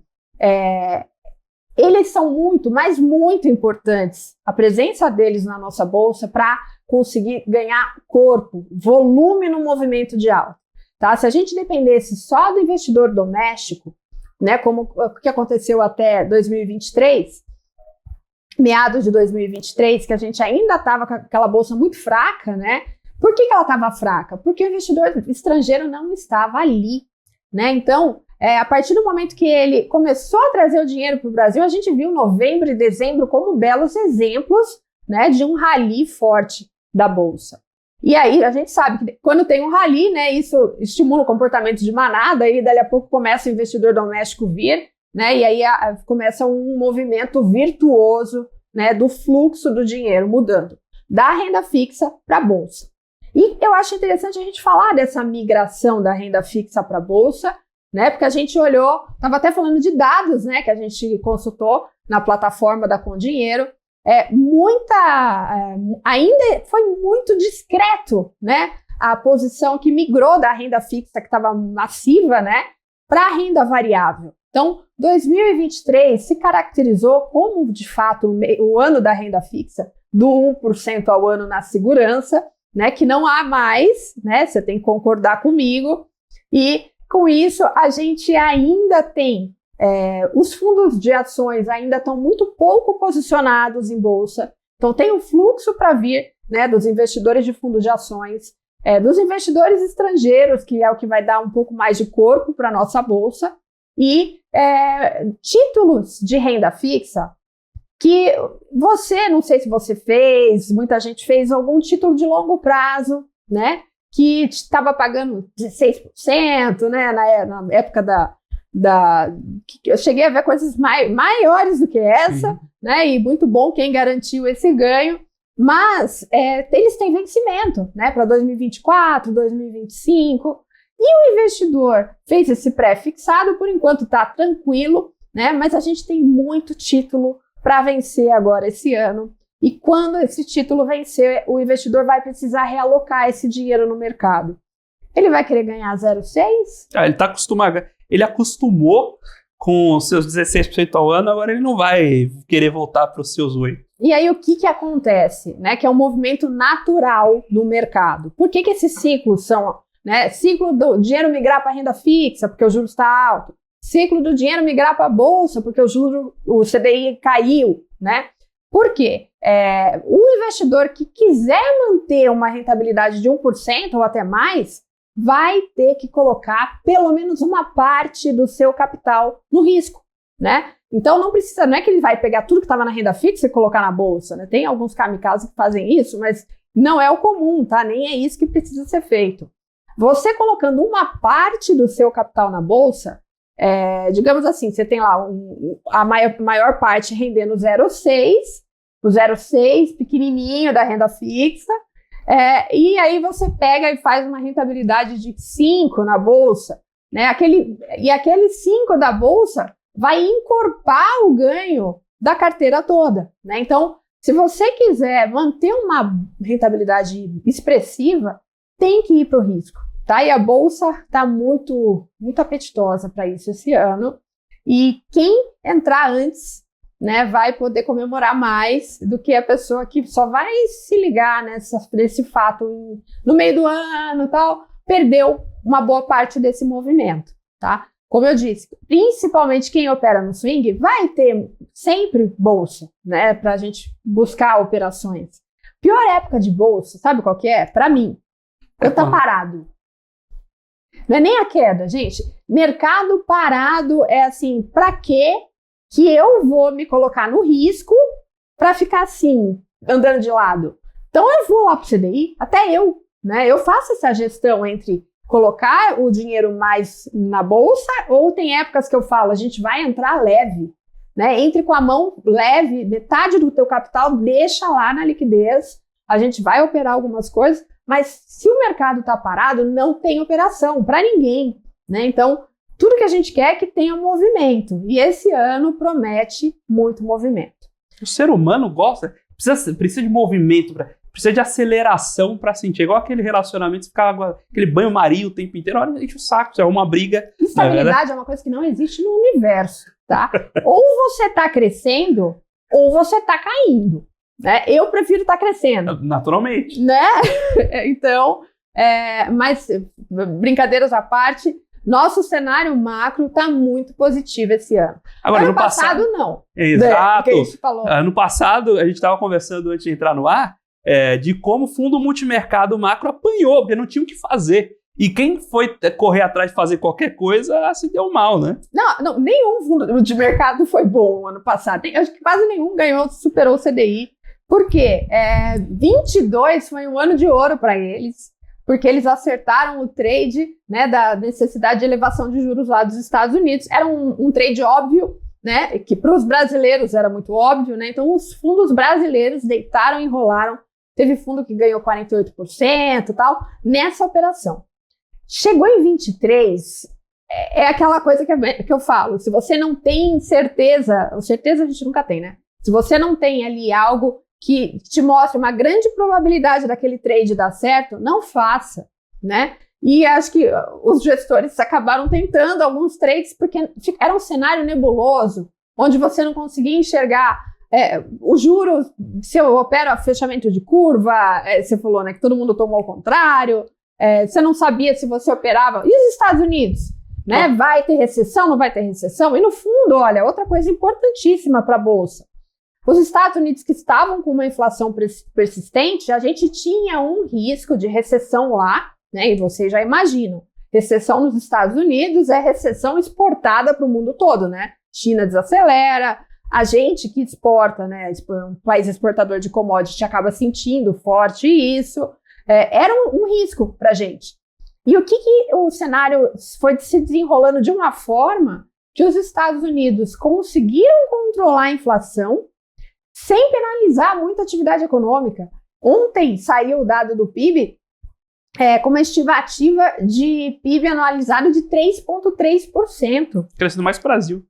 eles são muito, mas muito importantes, a presença deles na nossa bolsa para conseguir ganhar corpo, volume no movimento de alta. Tá? Se a gente dependesse só do investidor doméstico, né, como o que aconteceu até 2023, meados de 2023, que a gente ainda estava com aquela bolsa muito fraca, né? Por que ela estava fraca? Porque o investidor estrangeiro não estava ali, né? Então, a partir do momento que ele começou a trazer o dinheiro para o Brasil, a gente viu novembro e dezembro como belos exemplos, né, de um rally forte da Bolsa. E aí a gente sabe que quando tem um rally, né, isso estimula o comportamento de manada e dali a pouco começa o investidor doméstico vir, né, e aí começa um movimento virtuoso né, do fluxo do dinheiro mudando da renda fixa para a Bolsa. E eu acho interessante a gente falar dessa migração da renda fixa para a Bolsa, né, porque a gente olhou, estava até falando de dados, né, que a gente consultou na plataforma da Com Dinheiro, ainda foi muito discreto, né, a posição que migrou da renda fixa, que estava massiva, né, para a renda variável. Então, 2023 se caracterizou como, de fato, o ano da renda fixa, do 1% ao ano na segurança, né, que não há mais, né, você tem que concordar comigo, e com isso a gente ainda tem, os fundos de ações ainda estão muito pouco posicionados em bolsa, então tem um fluxo para vir, né, dos investidores de fundos de ações, dos investidores estrangeiros, que é o que vai dar um pouco mais de corpo para a nossa bolsa, e títulos de renda fixa, que você, não sei se você fez, muita gente fez algum título de longo prazo, né, que estava pagando 16%, né, na época eu cheguei a ver coisas maiores do que essa, né, e muito bom quem garantiu esse ganho, mas eles têm vencimento, né, para 2024, 2025, e o investidor fez esse pré-fixado, por enquanto está tranquilo, né, mas a gente tem muito título para vencer agora esse ano. E quando esse título vencer, o investidor vai precisar realocar esse dinheiro no mercado. Ele vai querer ganhar 0,6? Ele está acostumado. Ele acostumou com os seus 16% ao ano, agora ele não vai querer voltar para os seus 8%. E aí o que acontece? Né, que é um movimento natural no mercado. Por que esses ciclos são... Né, ciclo do dinheiro migrar para a renda fixa, porque o juros está alto. Ciclo do dinheiro migrar para a bolsa, porque o CDI caiu, né? Por quê? O investidor que quiser manter uma rentabilidade de 1% ou até mais, vai ter que colocar pelo menos uma parte do seu capital no risco, né? Então não é que ele vai pegar tudo que estava na renda fixa e colocar na bolsa, né? Tem alguns kamikazes que fazem isso, mas não é o comum, tá? Nem é isso que precisa ser feito. Você colocando uma parte do seu capital na bolsa, digamos assim, você tem lá a maior parte rendendo 0,6, o 0,6 pequenininho da renda fixa, e aí você pega e faz uma rentabilidade de 5 na bolsa, né? Aquele 5 da bolsa vai encorpar o ganho da carteira toda, né? Então, se você quiser manter uma rentabilidade expressiva, tem que ir para o risco, tá? E a bolsa está muito, muito apetitosa para isso esse ano. E quem entrar antes, né, vai poder comemorar mais do que a pessoa que só vai se ligar nesse fato no meio do ano e tal, perdeu uma boa parte desse movimento, tá? Como eu disse, principalmente quem opera no swing vai ter sempre bolsa, né, para a gente buscar operações. Pior época de bolsa, sabe qual que é? Para mim, eu tá parado. Não é nem a queda, gente. Mercado parado é assim, para quê que eu vou me colocar no risco para ficar assim, andando de lado? Então eu vou lá pro CDI, até eu, né? Eu faço essa gestão entre colocar o dinheiro mais na bolsa, ou tem épocas que eu falo, a gente vai entrar leve, né? Entre com a mão leve, metade do teu capital deixa lá na liquidez, a gente vai operar algumas coisas, mas se o mercado está parado, não tem operação para ninguém, né? Então, tudo que a gente quer é que tenha movimento. E esse ano promete muito movimento. O ser humano gosta, precisa de movimento, precisa de aceleração para sentir. Igual aquele relacionamento, ficava aquele banho-maria o tempo inteiro, olha, enche o saco, é uma briga. Estabilidade é uma coisa que não existe no universo, tá? Ou você está crescendo, ou você está caindo. Né? Eu prefiro estar crescendo. Naturalmente. Né? Então, mas brincadeiras à parte, nosso cenário macro está muito positivo esse ano. Agora, ano passado, não. Exato. Que a gente falou. Ano passado, a gente estava conversando antes de entrar no ar, de como o fundo multimercado macro apanhou, porque não tinha o que fazer. E quem foi correr atrás de fazer ququalquer coisa se deu mal, né? Não, nenhum fundo de mercado foi bom ano passado. Acho que quase nenhum superou o CDI. Por quê? 22 foi um ano de ouro para eles, porque eles acertaram o trade, né, da necessidade de elevação de juros lá dos Estados Unidos. Era um trade óbvio, né, que para os brasileiros era muito óbvio, né, então os fundos brasileiros deitaram e enrolaram, teve fundo que ganhou 48% e tal, nessa operação. Chegou em 23, é aquela coisa que eu falo, se você não tem certeza a gente nunca tem, né, se você não tem ali algo que te mostra uma grande probabilidade daquele trade dar certo, não faça, né? E acho que os gestores acabaram tentando alguns trades porque era um cenário nebuloso, onde você não conseguia enxergar os juros, se eu opero fechamento de curva, você falou, né, que todo mundo tomou ao contrário, você não sabia se você operava. E os Estados Unidos? Né? Vai ter recessão, não vai ter recessão? E no fundo, olha, outra coisa importantíssima para a Bolsa. Os Estados Unidos que estavam com uma inflação persistente, a gente tinha um risco de recessão lá, né? E vocês já imaginam, recessão nos Estados Unidos é recessão exportada para o mundo todo, né? China desacelera, a gente que exporta, né? Um país exportador de commodity acaba sentindo forte isso, era um risco para a gente. E o que o cenário foi se desenrolando de uma forma que os Estados Unidos conseguiram controlar a inflação sem penalizar muita atividade econômica. Ontem saiu o dado do PIB com uma estimativa de PIB anualizado de 3,3%. Crescendo mais que o Brasil.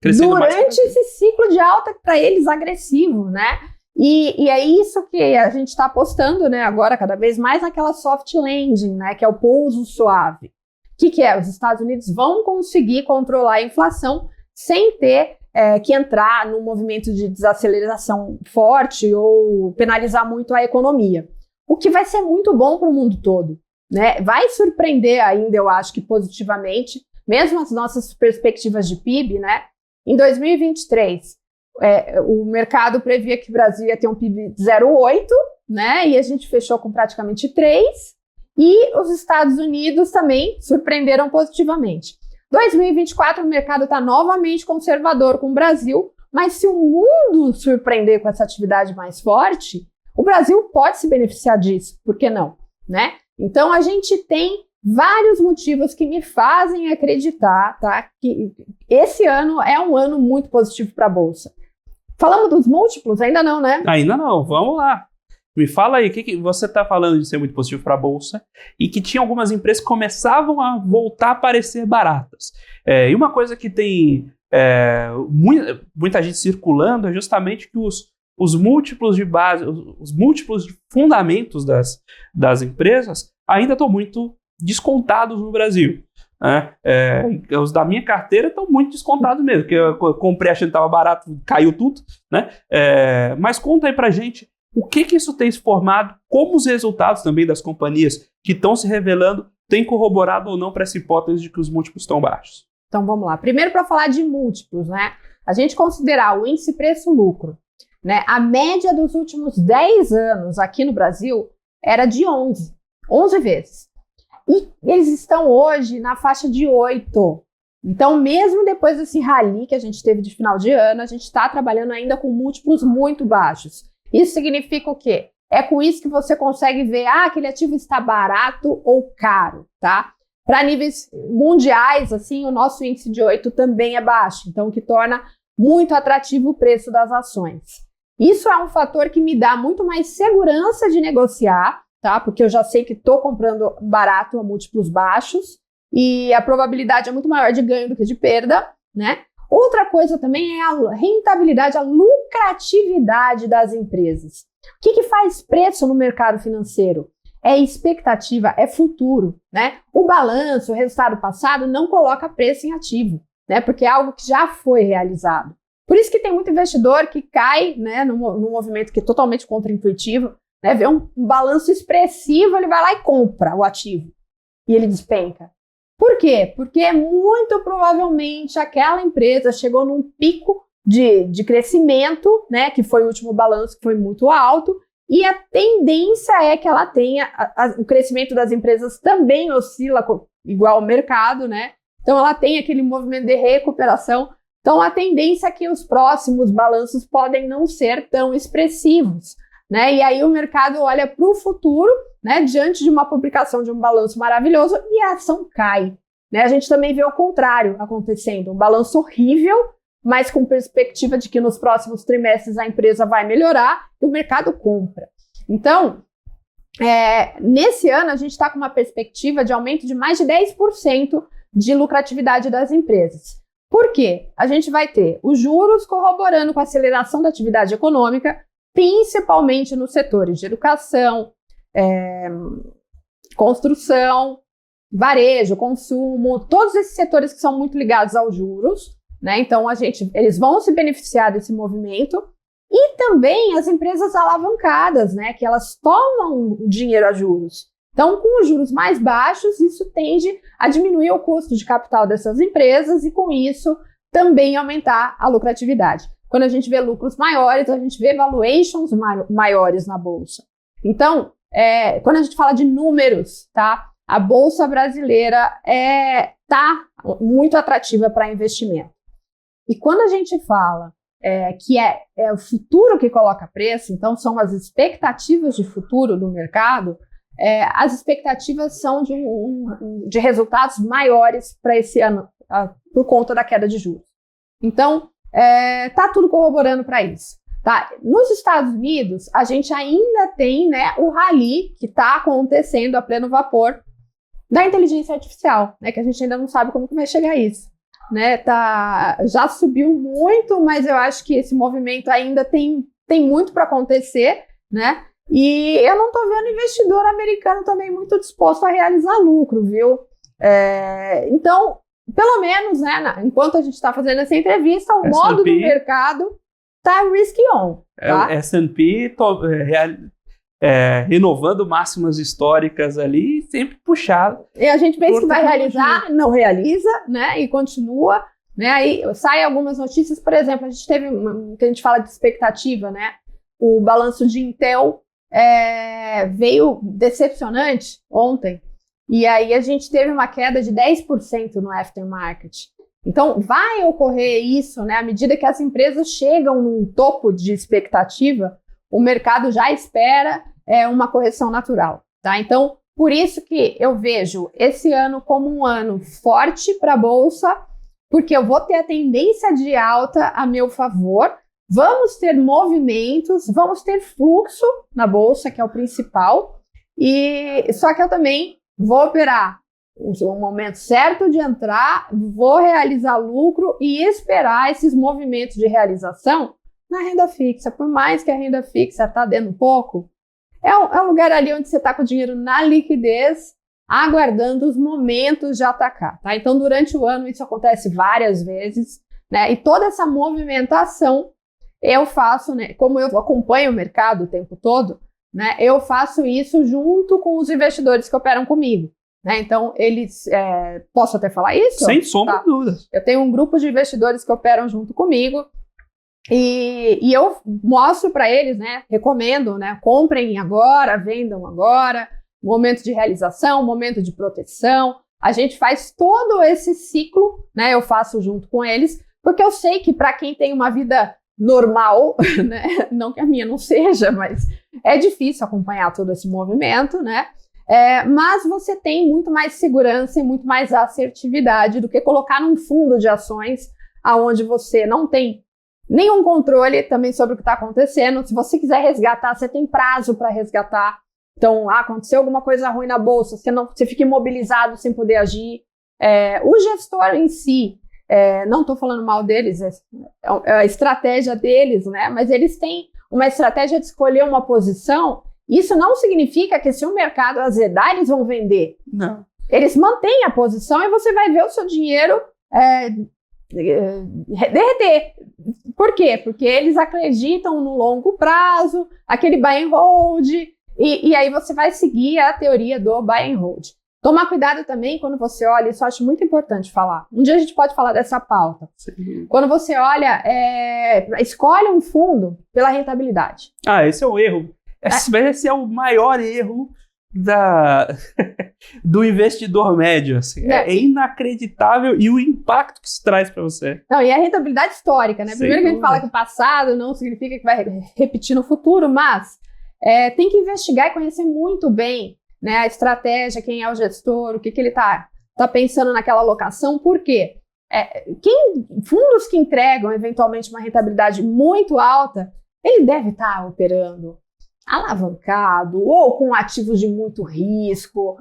Durante esse ciclo de alta para eles agressivo, né? E é isso que a gente está apostando, né, agora cada vez mais naquela soft landing, né, que é o pouso suave. O que é? Os Estados Unidos vão conseguir controlar a inflação sem ter que entrar num movimento de desaceleração forte ou penalizar muito a economia. O que vai ser muito bom para o mundo todo, né? Vai surpreender ainda, eu acho que positivamente, mesmo as nossas perspectivas de PIB, né? Em 2023, o mercado previa que o Brasil ia ter um PIB de 0,8, né? E a gente fechou com praticamente 3. E os Estados Unidos também surpreenderam positivamente. 2024, o mercado está novamente conservador com o Brasil, mas se o mundo surpreender com essa atividade mais forte, o Brasil pode se beneficiar disso, por que não, né? Então, a gente tem vários motivos que me fazem acreditar, tá, que esse ano é um ano muito positivo para a Bolsa. Falamos dos múltiplos? Ainda não, né? Ainda não, vamos lá. Me fala aí, o que você está falando de ser muito positivo para a Bolsa e que tinha algumas empresas que começavam a voltar a parecer baratas. E uma coisa que tem muita gente circulando é justamente que os múltiplos de base, os múltiplos de fundamentos das empresas ainda estão muito descontados no Brasil. Os da minha carteira estão muito descontados mesmo, porque eu comprei achando que estava barato, caiu tudo, né? Mas conta aí pra gente o que isso tem se formado, como os resultados também das companhias que estão se revelando têm corroborado ou não para essa hipótese de que os múltiplos estão baixos. Então vamos lá. Primeiro, para falar de múltiplos, né? A gente considerar o índice preço-lucro, né? A média dos últimos 10 anos aqui no Brasil era de 11 vezes. E eles estão hoje na faixa de 8. Então, mesmo depois desse rally que a gente teve de final de ano, a gente está trabalhando ainda com múltiplos muito baixos. Isso significa o quê? É com isso que você consegue ver, aquele ativo está barato ou caro, tá? Para níveis mundiais, assim, o nosso índice de 8 também é baixo, então o que torna muito atrativo o preço das ações. Isso é um fator que me dá muito mais segurança de negociar, tá? Porque eu já sei que estou comprando barato a múltiplos baixos e a probabilidade é muito maior de ganho do que de perda, né? Outra coisa também é a rentabilidade, a lucratividade das empresas. O que faz preço no mercado financeiro? É expectativa, é futuro, né? O balanço, o resultado passado não coloca preço em ativo, né? Porque é algo que já foi realizado. Por isso que tem muito investidor que cai, né, num movimento que é totalmente contraintuitivo, né? Vê um balanço expressivo, ele vai lá e compra o ativo e ele despenca. Por quê? Porque muito provavelmente aquela empresa chegou num pico de crescimento, né, que foi o último balanço, que foi muito alto, e a tendência é que ela tenha, o crescimento das empresas também oscila igual ao mercado, né? Então ela tem aquele movimento de recuperação. Então a tendência é que os próximos balanços podem não ser tão expressivos, né? E aí o mercado olha para o futuro, né, diante de uma publicação de um balanço maravilhoso e a ação cai, né? A gente também vê o contrário acontecendo, um balanço horrível, mas com perspectiva de que nos próximos trimestres a empresa vai melhorar e o mercado compra. Então, nesse ano a gente está com uma perspectiva de aumento de mais de 10% de lucratividade das empresas. Por quê? A gente vai ter os juros corroborando com a aceleração da atividade econômica, principalmente nos setores de educação, construção, varejo, consumo, todos esses setores que são muito ligados aos juros, né? Então, eles vão se beneficiar desse movimento e também as empresas alavancadas, né? Que elas tomam o dinheiro a juros. Então, com os juros mais baixos, isso tende a diminuir o custo de capital dessas empresas e, com isso, também aumentar a lucratividade. Quando a gente vê lucros maiores, a gente vê valuations maiores na Bolsa. Então, quando a gente fala de números, tá? A Bolsa brasileira está muito atrativa para investimento. E quando a gente fala que é o futuro que coloca preço, então são as expectativas de futuro do mercado, as expectativas são de resultados maiores para esse ano, por conta da queda de juros. Então, está tudo corroborando para isso. Tá? Nos Estados Unidos, a gente ainda tem, né, o rally que está acontecendo a pleno vapor da inteligência artificial, né, que a gente ainda não sabe como que vai chegar a isso. Né, já subiu muito, mas eu acho que esse movimento ainda tem muito para acontecer, né? E eu não estou vendo investidor americano também muito disposto a realizar lucro, viu? Então, pelo menos, né, enquanto a gente está fazendo essa entrevista, o modo do mercado está risk on. Tá? S&P renovando máximas históricas ali, sempre puxado. E a gente pensa que vai realizar, não realiza, né? E continua. Né? Aí saem algumas notícias, por exemplo, a gente teve que a gente fala de expectativa, né? O balanço de Intel veio decepcionante ontem. E aí a gente teve uma queda de 10% no aftermarket. Então, vai ocorrer isso, né? À medida que as empresas chegam num topo de expectativa, o mercado já espera uma correção natural, tá? Então, por isso que eu vejo esse ano como um ano forte para a Bolsa, porque eu vou ter a tendência de alta a meu favor, vamos ter movimentos, vamos ter fluxo na Bolsa, que é o principal, e só que eu também vou operar o momento certo de entrar, vou realizar lucro e esperar esses movimentos de realização na renda fixa. Por mais que a renda fixa está dando pouco, é um lugar ali onde você está com o dinheiro na liquidez, aguardando os momentos de atacar. Tá? Então, durante o ano, isso acontece várias vezes, né? E toda essa movimentação eu faço, né? Como eu acompanho o mercado o tempo todo, né? Eu faço isso junto com os investidores que operam comigo. Né? Então, eles... posso até falar isso? Sem sombra de dúvidas. Eu tenho um grupo de investidores que operam junto comigo e eu mostro para eles, né? Recomendo, né? Comprem agora, vendam agora, momento de realização, momento de proteção. A gente faz todo esse ciclo, né? Eu faço junto com eles, porque eu sei que para quem tem uma vida normal, né? Não que a minha não seja, mas é difícil acompanhar todo esse movimento, né? Mas você tem muito mais segurança e muito mais assertividade do que colocar num fundo de ações onde você não tem nenhum controle também sobre o que está acontecendo. Se você quiser resgatar, você tem prazo para resgatar. Então, aconteceu alguma coisa ruim na bolsa, você fica imobilizado sem poder agir. O gestor em si, não estou falando mal deles, é a estratégia deles, né? Mas eles têm uma estratégia de escolher uma posição. Isso não significa que se o mercado azedar, eles vão vender. Não. Eles mantêm a posição e você vai ver o seu dinheiro derreter. Por quê? Porque eles acreditam no longo prazo, aquele buy and hold, e aí você vai seguir a teoria do buy and hold. Tomar cuidado também quando você olha, isso eu acho muito importante falar. Um dia a gente pode falar dessa pauta. Sim. Quando você olha, escolhe um fundo pela rentabilidade. Esse é o erro. Esse é o maior erro do investidor médio. Assim. É inacreditável e o impacto que isso traz para você. Não, e a rentabilidade histórica, né? Primeiro que a gente fala que o passado não significa que vai repetir no futuro, mas tem que investigar e conhecer muito bem, né, a estratégia, quem é o gestor, o que ele está pensando naquela alocação. Por quê? fundos que entregam eventualmente uma rentabilidade muito alta, ele deve estar operando alavancado ou com ativos de muito risco.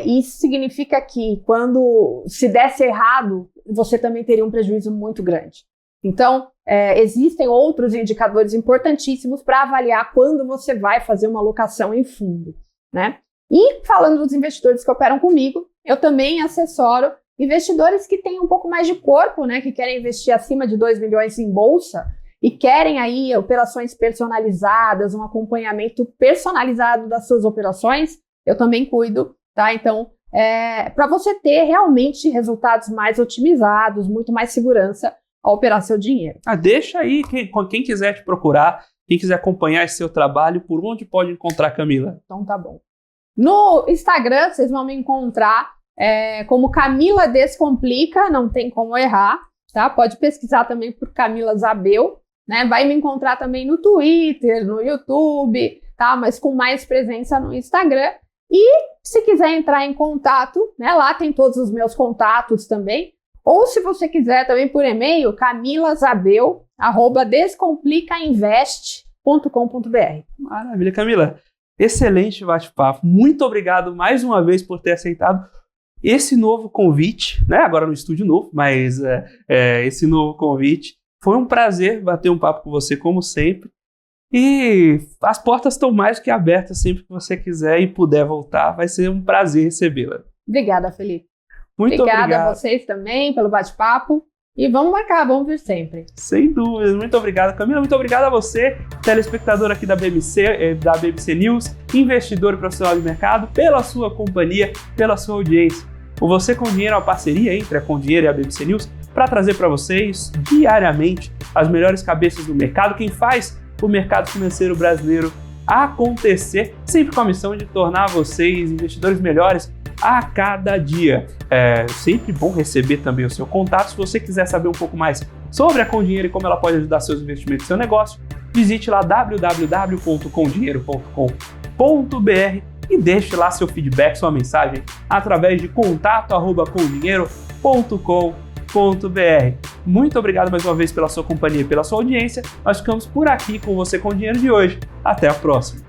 Isso significa que quando se desse errado, você também teria um prejuízo muito grande. Então, existem outros indicadores importantíssimos para avaliar quando você vai fazer uma alocação em fundo, né? E falando dos investidores que operam comigo, eu também assessoro investidores que têm um pouco mais de corpo, né? Que querem investir acima de 2 milhões em bolsa e querem aí operações personalizadas, um acompanhamento personalizado das suas operações, eu também cuido, tá? Então, para você ter realmente resultados mais otimizados, muito mais segurança ao operar seu dinheiro. Deixa aí, quem quiser te procurar, quem quiser acompanhar esse seu trabalho, por onde pode encontrar, Camila? Então tá bom. No Instagram, vocês vão me encontrar como Camila Descomplica, não tem como errar, tá? Pode pesquisar também por Camila Zabel, né? Vai me encontrar também no Twitter, no YouTube, tá? Mas com mais presença no Instagram. E se quiser entrar em contato, né? Lá tem todos os meus contatos também. Ou se você quiser também por e-mail, camilazabel@descomplicainvest.com.br. Maravilha, Camila. Excelente bate-papo. Muito obrigado mais uma vez por ter aceitado esse novo convite, né? Agora no estúdio novo, mas esse novo convite. Foi um prazer bater um papo com você, como sempre. E as portas estão mais que abertas sempre que você quiser e puder voltar. Vai ser um prazer recebê-la. Obrigada, Felipe. Muito obrigado. Obrigada a vocês também pelo bate-papo. E vamos marcar, vamos vir sempre. Sem dúvidas. Muito obrigado, Camila. Muito obrigado a você, telespectador aqui da BBC News, investidor e profissional de mercado, pela sua companhia, pela sua audiência. O Você com Dinheiro é uma parceria entre a Com Dinheiro e a BBC News para trazer para vocês diariamente as melhores cabeças do mercado, quem faz o mercado financeiro brasileiro acontecer, sempre com a missão de tornar vocês investidores melhores a cada dia. É sempre bom receber também o seu contato. Se você quiser saber um pouco mais sobre a Com Dinheiro e como ela pode ajudar seus investimentos e seu negócio, visite lá www.condinheiro.com.br e deixe lá seu feedback, sua mensagem através de contato@condinheiro.com.br. Muito obrigado mais uma vez pela sua companhia e pela sua audiência. Nós ficamos por aqui com Você com Dinheiro de hoje. Até a próxima.